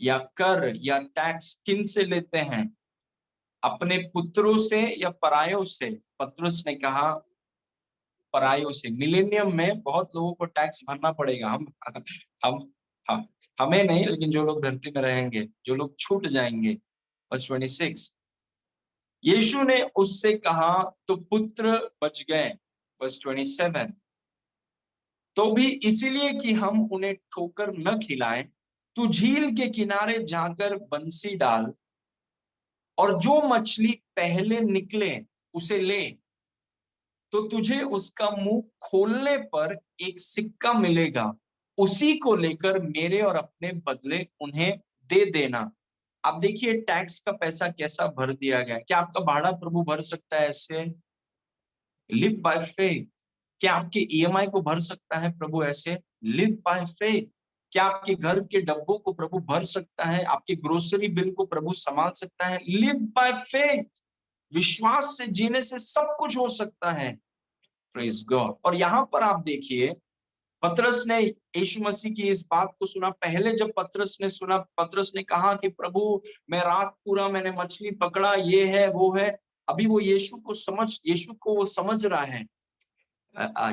या कर या टैक्स किन से लेते हैं, अपने पुत्रों से या परायों से? पतरस ने कहा, परायों से। मिलेनियम में बहुत लोगों को टैक्स भरना पड़ेगा। हम हम हमें नहीं, लेकिन जो लोग धरती में रहेंगे, जो लोग छूट जाएंगे। वर्स 26, यीशु ने उससे कहा, तो पुत्र बच गए। वर्स 27, तो भी इसीलिए कि हम उन्हें ठोकर न खिलाएं, तू झील के किनारे जाकर बंसी डाल और जो मछली पहले निकले उसे ले, तो तुझे उसका मुंह खोलने पर एक सिक्का मिलेगा। उसी को लेकर मेरे और अपने बदले उन्हें दे देना। अब देखिए टैक्स का पैसा कैसा भर दिया गया। क्या आपका भाड़ा प्रभु भर सकता है ऐसे? Live by faith. क्या आपके ईएमआई को भर सकता है प्रभु ऐसे? Live by faith. क्या आपके घर के डब्बों को प्रभु भर सकता है? आपके ग्रोसरी बिल को प्रभु संभाल सकता है? Live by faith. विश्वास से जीने से सब कुछ हो सकता है। Praise God. और यहाँ पर आप देखिए, पतरस ने यीशु मसीह की इस बात को सुना। पहले जब पतरस ने सुना, पतरस ने कहा कि प्रभु मैं रात पूरा मैंने मछली पकड़ा, ये है वो है। अभी वो यीशु को वो समझ रहा है।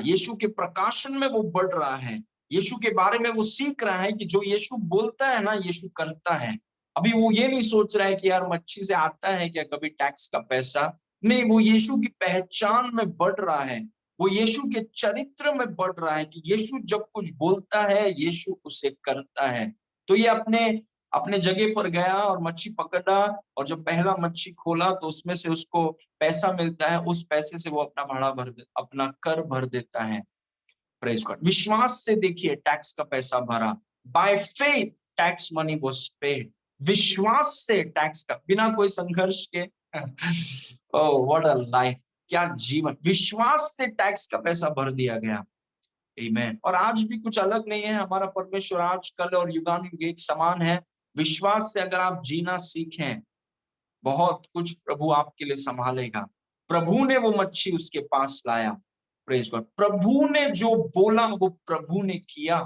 यीशु के प्रकाशन में वो बढ़ रहा है। यीशु के बारे में वो सीख रहा है कि जो यीशु बोलता है ना, यीशु करता है। अभी वो ये नहीं सोच रहा है कि यार मच्छी से आता है क्या कभी टैक्स का पैसा। नहीं, वो यीशु की पहचान में बढ़ रहा है। वो यीशु के चरित्र में बढ़ रहा है कि यीशु जब कुछ बोलता है, यीशु उसे करता है। तो ये अपने अपने जगह पर गया और मच्छी पकड़ा, और जब पहला मच्छी खोला तो उसमें से उसको पैसा मिलता है। उस पैसे से वो अपना भाड़ा अपना कर भर देता है। Praise God. विश्वास से देखिए टैक्स का पैसा भरा। By faith tax money was paid. विश्वास से टैक्स का, बिना कोई संघर्ष के। ओह व्हाट अ लाइफ, क्या जीवन। विश्वास से टैक्स का पैसा भर दिया गया। आमीन। और आज भी कुछ अलग नहीं है, हमारा परमेश्वर आज कल और युगानुयुग एक समान है। विश्वास से अगर आप जीना सीखें, बहुत कुछ प्रभु आपके लिए संभालेगा। प्रभु ने वो मच्छी उसके पास लाया, प्रेज गॉड। प्रभु ने जो बोला वो प्रभु ने किया,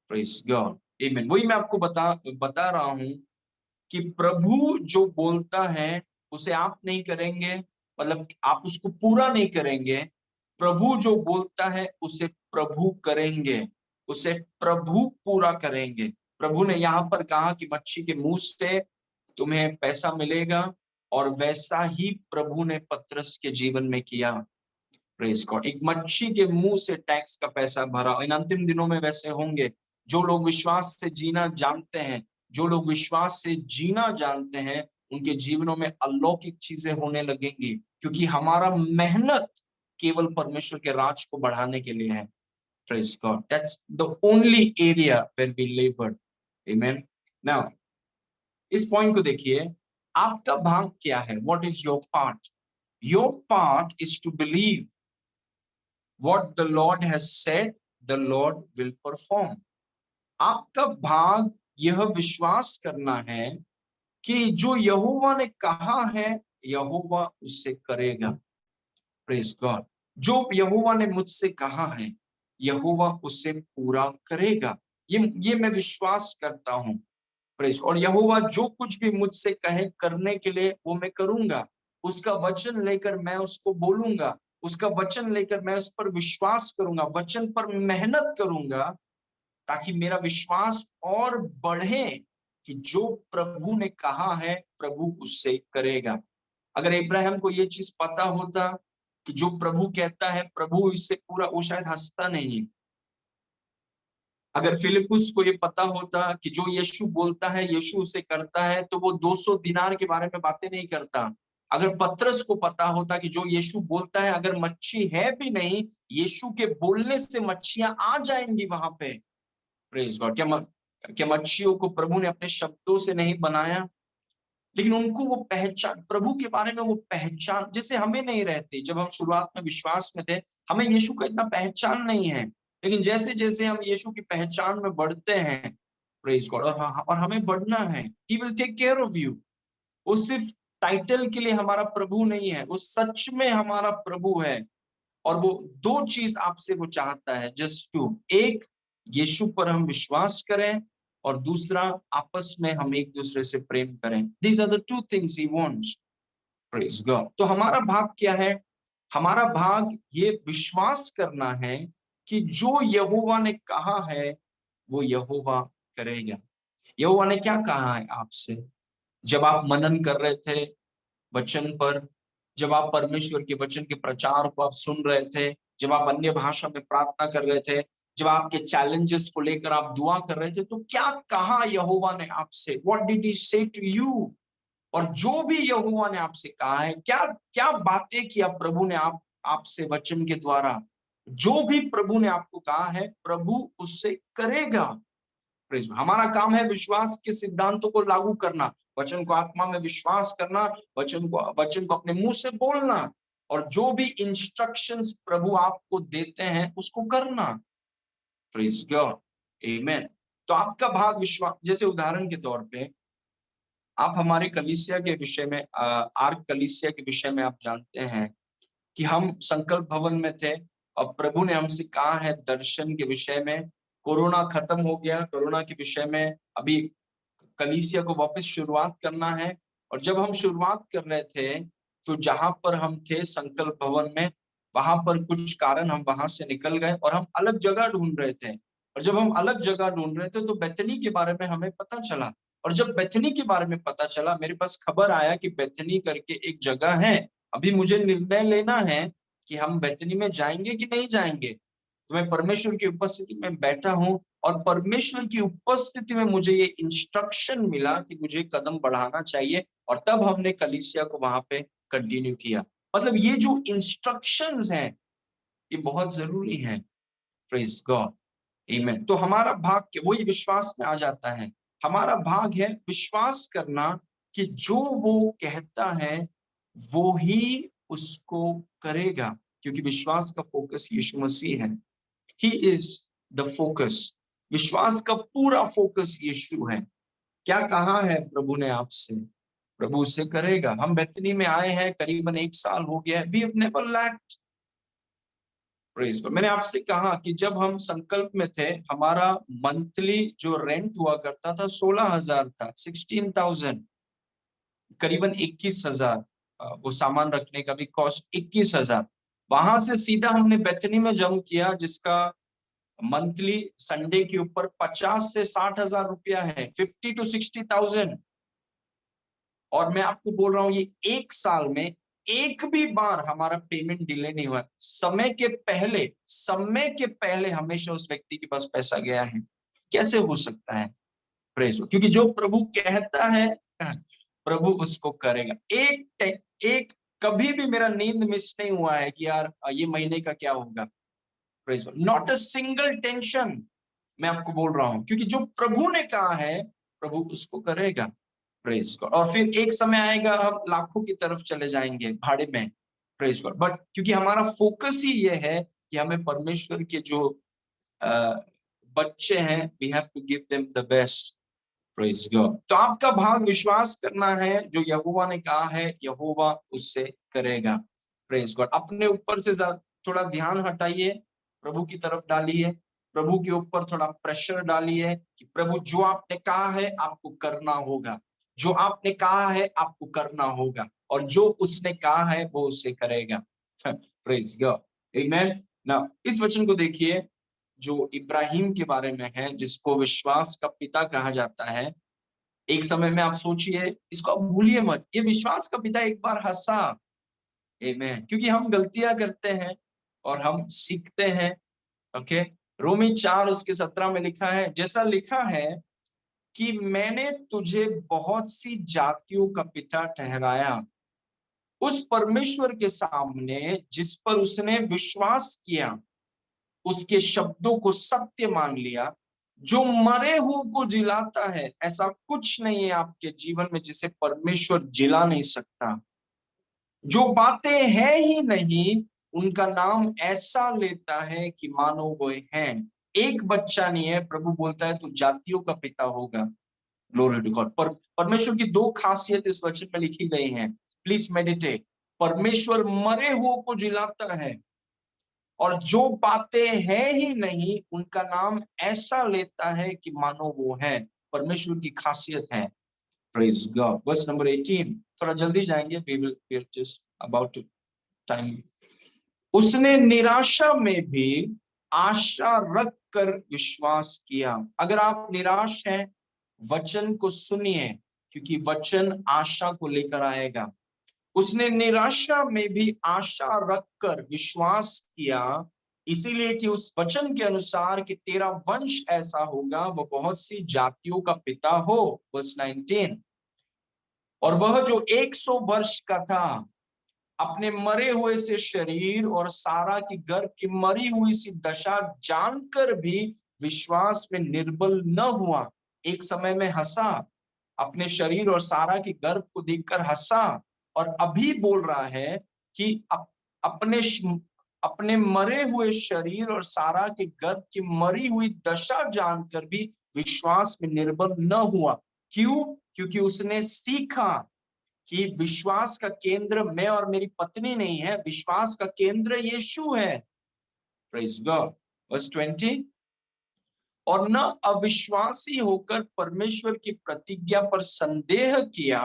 प्रेज गॉड, आमीन। वही मैं आपको बता रहा हूं कि प्रभु जो बोलता है उसे आप नहीं करेंगे, मतलब आप उसको पूरा नहीं करेंगे। प्रभु जो बोलता है उसे प्रभु करेंगे, उसे प्रभु पूरा करेंगे। प्रभु ने यहाँ पर कहा कि मच्छी के मुंह से तुम्हें पैसा मिलेगा, और वैसा ही प्रभु ने पतरस के जीवन में किया, प्रेज गॉड। एक मच्छी के मुंह से टैक्स का पैसा भरा। इन अंतिम दिनों में वैसे होंगे। जो लोग विश्वास से जीना जानते हैं, जो लोग विश्वास से जीना जानते हैं, उनके जीवनों में अलौकिक चीजें होने लगेंगी, क्योंकि हमारा मेहनत केवल परमेश्वर के राज को बढ़ाने के लिए है। Praise God, that's the only area where we laboured, amen. Now इस पॉइंट को देखिए, आपका भाग क्या है? What is your part? Your part is to believe what the Lord has said, the Lord will perform. आपका भाग यह विश्वास करना है कि जो यहोवा ने कहा है, यहोवा उससे करेगा। Praise God. जो यहोवा ने मुझसे कहा है, यहोवा उससे पूरा करेगा। ये मैं विश्वास करता हूं। प्रेज। और यहोवा जो कुछ भी मुझसे कहे करने के लिए, वो मैं करूंगा। उसका वचन लेकर मैं उसको बोलूंगा, उसका वचन लेकर मैं उस पर विश्वास करूंगा, वचन पर मेहनत करूंगा, ताकि मेरा विश्वास और बढ़े कि जो प्रभु ने कहा है प्रभु उससे करेगा। अगर इब्राहिम को ये चीज पता होता कि जो प्रभु कहता है प्रभु इससे पूरा, वो शायद हंसता नहीं। अगर फिलिपुस को ये पता होता कि जो यीशु बोलता है यीशु उसे करता है, तो वो 200 दिनार के बारे में बातें नहीं करता। अगर पतरस को पता होता कि जो यीशु बोलता है, अगर मच्छी है भी नहीं, यीशु के बोलने से मच्छियां आ जाएंगी वहां पे। Praise God. क्या मच्छियों को प्रभु ने अपने शब्दों से नहीं बनाया? लेकिन उनको वो पहचान, प्रभु के बारे में वो पहचान जैसे हमें नहीं रहती। जब हम शुरुआत में विश्वास में थे, हमें यीशु का इतना पहचान नहीं है। लेकिन जैसे जैसे हम यीशु की पहचान में बढ़ते हैं, प्रेज गॉड, और हमें बढ़ना है, he will take care of you. वो सिर्फ टाइटल के लिए हमारा प्रभु नहीं है, वो सच में हमारा प्रभु है। और वो दो चीज आपसे वो चाहता है, जस्ट टू, एक, यीशु पर हम विश्वास करें, और दूसरा, आपस में हम एक दूसरे से प्रेम करें। These are the two things he wants, praise God. तो हमारा भाग क्या है? हमारा भाग ये विश्वास करना है कि जो यहोवा ने कहा है वो यहोवा करेगा। यहोवा ने क्या कहा है आपसे? जब आप मनन कर रहे थे वचन पर, जब आप परमेश्वर के वचन के प्रचार को आप सुन रहे थे, जब आप अन्य भाषा में प्रार्थना कर रहे थे, जब आपके चैलेंजेस को लेकर आप दुआ कर रहे थे, तो क्या कहा यहोवा ने आपसे? व्हाट डिड ही से टू यू? और जो भी यहोवा ने आपसे कहा है, क्या क्या बातें किया प्रभु ने आपसे वचन के द्वारा? जो भी प्रभु ने आपको कहा है प्रभु उससे करेगा। प्रेज। हमारा काम है विश्वास के सिद्धांतों को लागू करना, वचन को आत्मा में विश्वास करना, वचन को अपने मुंह से बोलना, और जो भी इंस्ट्रक्शंस प्रभु आपको देते हैं उसको करना। प्रेज गॉड, आमेन। तो आपका भाग विश्वास, जैसे उदाहरण के तौर पे आप हमारे कलीसिया के विषय में, आर्क कलीसिया के विषय में आप जानते हैं कि हम संकल्प भवन में थे, और प्रभु ने हमसे कहा है दर्शन के विषय में। कोरोना खत्म हो गया, कोरोना के विषय में अभी कलीसिया को वापस शुरुआत करना है। और जब हम शुरुआत कर रहे थे, तो जहां पर हम थे संकल्प भवन में, वहां पर कुछ कारण हम वहां से निकल गए और हम अलग जगह ढूंढ रहे थे। और जब हम अलग जगह ढूंढ रहे थे, तो बेथनी के बारे में हमें पता चला। और जब बेथनी के बारे में पता चला, मेरे पास खबर आया कि बेथनी करके एक जगह है। अभी मुझे निर्णय लेना है कि हम बेथनी में जाएंगे कि नहीं जाएंगे। तो मैं परमेश्वर की उपस्थिति में बैठा हूँ, और परमेश्वर की उपस्थिति में मुझे ये इंस्ट्रक्शन मिला कि मुझे कदम बढ़ाना चाहिए, और तब हमने कलीसिया को वहां पे कंटिन्यू किया। मतलब ये जो इंस्ट्रक्शंस हैं ये बहुत जरूरी है। प्रेज गॉड, आमीन। तो हमारा भाग वही विश्वास में आ जाता है। हमारा भाग है विश्वास करना कि जो वो कहता है वो ही उसको करेगा, क्योंकि विश्वास का फोकस यीशु मसीह है। He is the focus. विश्वास का पूरा फोकस यीशु है। क्या कहा है प्रभु ने आपसे, प्रभु उससे करेगा। हम बेथनी में आए हैं, करीबन 1 साल हो गया है। We have never lacked. Praise God. मैंने आपसे कहा कि जब हम संकल्प में थे, हमारा मंथली जो रेंट हुआ करता था 16,000 था, 16,000, करीबन 21,000। वो सामान रखने का भी कॉस्ट 21,000। वहां से सीधा हमने बेथनी में जम किया, जिसका मंथली संडे के ऊपर 50 से 60,000 रुपया है, 50 to 60,000। और मैं आपको बोल रहा हूं, ये 1 साल में एक भी बार हमारा पेमेंट डिले नहीं हुआ। समय के पहले हमेशा उस व्यक्ति के पास पैसा गया है। कैसे हो सकता है? प्रेज हो। क्योंकि जो प्रभु कहता है प्रभु उसको करेगा। एक कभी भी मेरा नींद मिस नहीं हुआ है कि यार ये महीने का क्या होगा। Praise, not a single tension. मैं आपको बोल रहा हूं, क्योंकि जो प्रभु ने कहा है प्रभु उसको करेगा। Praise God. और फिर एक समय आएगा हम लाखों की तरफ चले जाएंगे भाड़े में। Praise God. बट क्योंकि हमारा फोकस ही ये है कि हमें परमेश्वर के जो बच्चे हैं, we have to give them the best. Praise God. तो आपका भाग विश्वास करना है, जो यहोवा ने कहा है यहोवा उससे करेगा। Praise God. अपने ऊपर से थोड़ा ध्यान हटाइए, प्रभु की तरफ डालिए। प्रभु के ऊपर थोड़ा प्रेशर डालिए कि प्रभु जो आपने कहा है आपको करना होगा, जो आपने कहा है आपको करना होगा, और जो उसने कहा है वो उससे करेगा। Praise God. आमेन। ना इस वचन को देखिए जो इब्राहिम के बारे में है, जिसको विश्वास का पिता कहा जाता है। एक समय में आप सोचिए, इसको आप भूलिए मत, ये विश्वास का पिता एक बार हंसा। आमेन। क्योंकि हम गलतियां करते हैं और हम सीखते हैं। ओके। रोमी 4 उसके 17 में लिखा है, जैसा लिखा है कि मैंने तुझे बहुत सी जातियों का पिता ठहराया, उस परमेश्वर के सामने जिस पर उसने विश्वास किया, उसके शब्दों को सत्य मान लिया। जो मरे हुए को जिलाता है, ऐसा कुछ नहीं है आपके जीवन में जिसे परमेश्वर जिला नहीं सकता। जो बातें हैं ही नहीं, उनका नाम ऐसा लेता है कि मानो वो हैं। एक बच्चा नहीं है, प्रभु बोलता है तू जातियों का पिता होगा। Glory to God. पर परमेश्वर की 2 खासियत इस वचन में लिखी गई हैं। Please meditate. परमेश्वर मरे हुए को जिलाता है, और जो बातें हैं ही नहीं उनका नाम ऐसा लेता है कि मानो वो है। परमेश्वर की खासियत है। Praise God. वर्स नंबर 18, थोड़ा जल्दी जाएंगे, we will just about to time. उसने निराशा में भी आशा रख कर विश्वास किया। अगर आप निराश हैं, वचन को सुनिए, क्योंकि वचन आशा को लेकर आएगा। उसने निराशा में भी आशा रखकर विश्वास किया, इसीलिए कि उस वचन के अनुसार कि तेरा वंश ऐसा होगा, वह बहुत सी जातियों का पिता हो। वर्स 19। और वह जो 100 वर्ष का था, अपने मरे हुए से शरीर और सारा की गर्भ की मरी हुई सी दशा जानकर भी विश्वास में निर्बल न हुआ। एक समय में हंसा, अपने शरीर और सारा की गर्भ को देखकर हंसा, और अभी बोल रहा है कि अपने अपने मरे हुए शरीर और सारा के गर्भ की मरी हुई दशा जानकर भी विश्वास में निर्बल न हुआ। क्यों? क्योंकि उसने सीखा कि विश्वास का केंद्र मैं और मेरी पत्नी नहीं है, विश्वास का केंद्र यीशु है। Praise God. वर्स 20। और न अविश्वासी होकर परमेश्वर की प्रतिज्ञा पर संदेह किया,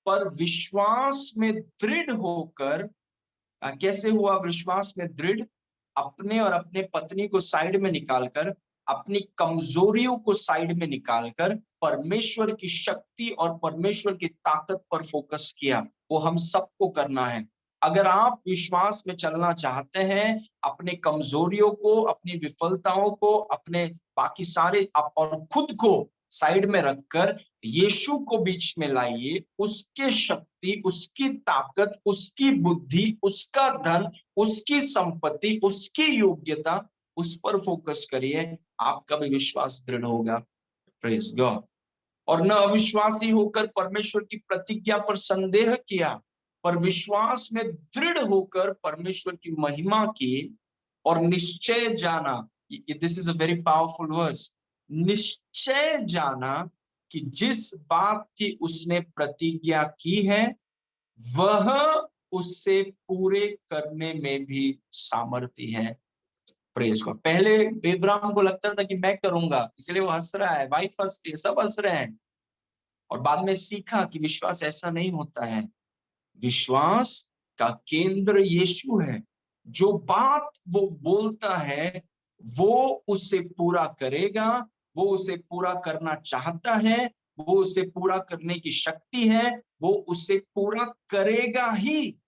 पर विश्वास में दृढ़ होकर। कैसे हुआ विश्वास में दृढ़? अपने और अपने पत्नी को साइड में निकालकर, अपनी कमजोरियों को साइड में निकालकर परमेश्वर की शक्ति और परमेश्वर की ताकत पर फोकस किया। वो हम सबको करना है। अगर आप विश्वास में चलना चाहते हैं, अपने कमजोरियों को, अपनी विफलताओं को, अपने बाकी सारे और खुद को साइड में रखकर यीशु को बीच में लाइए। उसके शक्ति, उसकी ताकत, उसकी बुद्धि, उसका धन, उसकी संपत्ति, उसकी योग्यता, उस पर फोकस करिए। आपका भी विश्वास दृढ़ होगा। Praise God. और न अविश्वासी होकर परमेश्वर की प्रतिज्ञा पर संदेह किया, पर विश्वास में दृढ़ होकर परमेश्वर की महिमा की, और निश्चय जाना। This is a very powerful verse, निश्चय जाना कि जिस बात की उसने प्रतिज्ञा की है वह उससे पूरे करने में भी सामर्थ्य है। Praise God. पहले इब्राहिम को लगता था कि मैं करूंगा, इसलिए वो हंस रहा है, वाइफ हंस रही है, सब हंस रहे हैं, और बाद में सीखा कि विश्वास ऐसा नहीं होता है। विश्वास का केंद्र यीशु है। जो बात वो बोलता है वो उसे पूरा करेगा, वो उसे पूरा करना चाहता है, वो उसे पूरा करने की शक्ति है, वो उसे पूरा करेगा ही।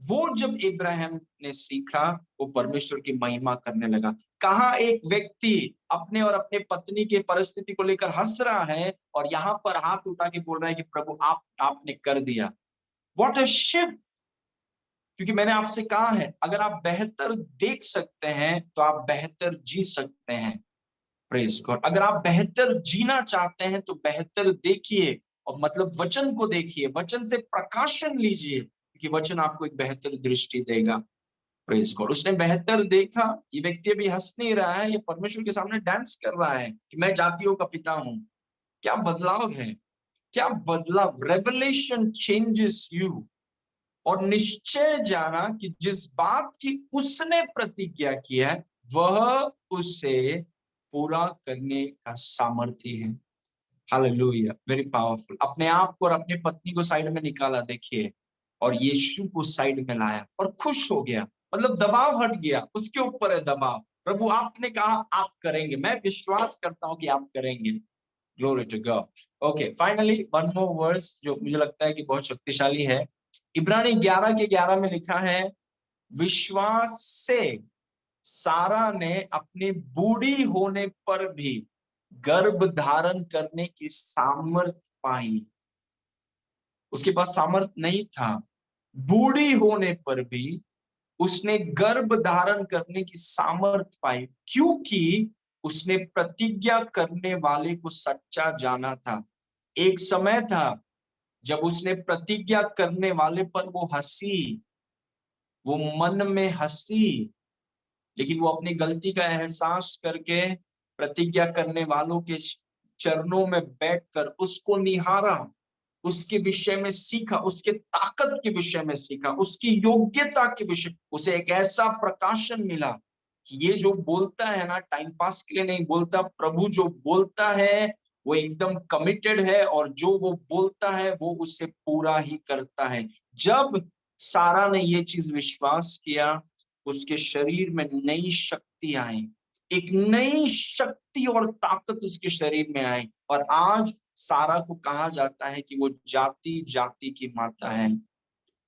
वो जब इब्राहिम ने सीखा, वो परमेश्वर की महिमा करने लगा। कहा एक व्यक्ति अपने और अपने पत्नी के परिस्थिति को लेकर हंस रहा है और यहाँ पर हाथ उठा के बोल रहा है कि प्रभु आपने कर दिया। What a shift! क्योंकि मैंने आपसे कहा है, अगर आप बेहतर देख सकते हैं तो आप बेहतर जी सकते हैं। Praise God. अगर आप बेहतर जीना चाहते हैं तो बेहतर देखिए, और मतलब वचन को देखिए, वचन से प्रकाशन लीजिए, क्योंकि वचन आपको एक बेहतर दृष्टि देगा। Praise God. उसने बेहतर देखा, ये व्यक्ति अभी हंस नहीं रहा है, ये परमेश्वर के सामने डांस कर रहा है कि मैं जातियों का पिता हूं। क्या बदलाव है, क्या बदलाव! Revelation changes you. और निश्चय जाना कि जिस बात की उसने प्रतिज्ञा की है वह उसे पूरा करने का सामर्थ्य है। Hallelujah, very powerful. अपने आप को और अपने पत्नी को साइड में निकाला, देखिए, और यीशु को साइड में लाया और खुश हो गया। मतलब दबाव हट गया, उसके ऊपर है दबाव। प्रभु आपने कहा आप करेंगे, मैं विश्वास करता हूं कि आप करेंगे। Glory to God. Okay, finally one more verse जो मुझे लगता है कि बहुत शक्तिशाली है। इब्रानी 11 के 11 में लिखा है, विश्वास से सारा ने अपनी बूढ़ी होने पर भी गर्भ धारण करने की सामर्थ पाई। उसके पास सामर्थ नहीं था, बूढ़ी होने पर भी उसने गर्भ धारण करने की सामर्थ पाई, क्योंकि उसने प्रतिज्ञा करने वाले को सच्चा जाना था। एक समय था जब उसने प्रतिज्ञा करने वाले पर वो हंसी, वो मन में हंसी, लेकिन वो अपनी गलती का एहसास करके प्रतिज्ञा करने वालों के चरणों में बैठकर उसको निहारा, उसके विषय में सीखा, उसके ताकत के विषय में सीखा, उसकी योग्यता के विषय, उसे एक ऐसा प्रकाशन मिला कि ये जो बोलता है ना, टाइम पास के लिए नहीं बोलता, प्रभु जो बोलता है वो एकदम कमिटेड है, और जो वो बोलता है वो उसे पूरा ही करता है। जब सारा ने ये चीज विश्वास किया, उसके शरीर में नई शक्ति आई, एक नई शक्ति और ताकत उसके शरीर में आई, और आज सारा को कहा जाता है कि वो जाति जाति की माता है।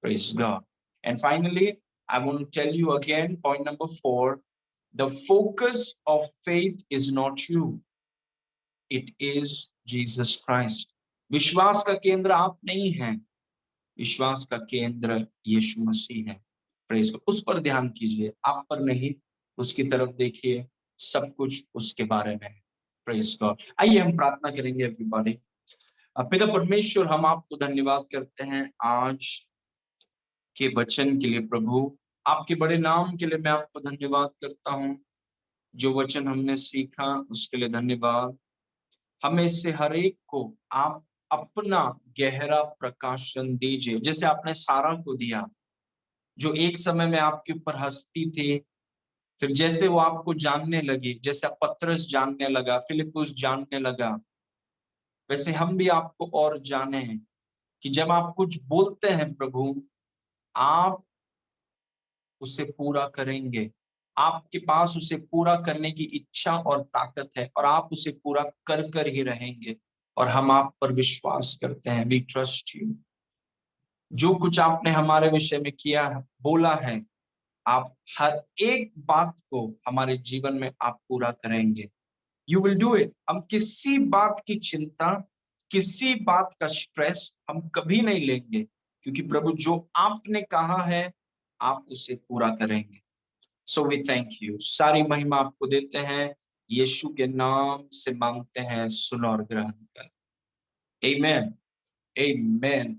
Praise God. And finally, I want to tell you again, point number 4, the focus of faith is not you, it is Jesus Christ. विश्वास का केंद्र आप नहीं हैं, विश्वास का केंद्र यीशु मसीह है। Praise God. उस पर ध्यान कीजिए, आप पर नहीं, उसकी तरफ देखिए, सब कुछ उसके बारे में है। Praise God. आइए हम प्रार्थना करेंगे एवरीबॉडी। पिता परमेश्वर, हम आपको धन्यवाद करते हैं आज के वचन के लिए। प्रभु, आपके बड़े नाम के लिए मैं आपको धन्यवाद करता हूँ। जो वचन हमने सीखा उसके लिए धन्यवाद। हमें से हर एक को आप अपना गहरा प्रकाशन दीजिए, जैसे आपने सारा को दिया, जो एक समय में आपके ऊपर हंसती थी, फिर जैसे वो आपको जानने लगी, जैसे पतरस जानने लगा, फिलिप्पुस जानने लगा, वैसे हम भी आपको और जाने कि जब आप कुछ बोलते हैं प्रभु, आप उसे पूरा करेंगे। आपके पास उसे पूरा करने की इच्छा और ताकत है, और आप उसे पूरा कर कर ही रहेंगे, और हम आप पर विश्वास करते हैं। We trust you. जो कुछ आपने हमारे विषय में किया है, बोला है, आप हर एक बात को हमारे जीवन में आप पूरा करेंगे। You will do it. हम किसी बात की चिंता, किसी बात का स्ट्रेस हम कभी नहीं लेंगे, क्योंकि प्रभु जो आपने कहा है आप उसे पूरा करेंगे। So we thank you. सारी महिमा आपको देते हैं, यीशु के नाम से मांगते हैं, सुनो और ग्रहण कर। आमेन, आमेन।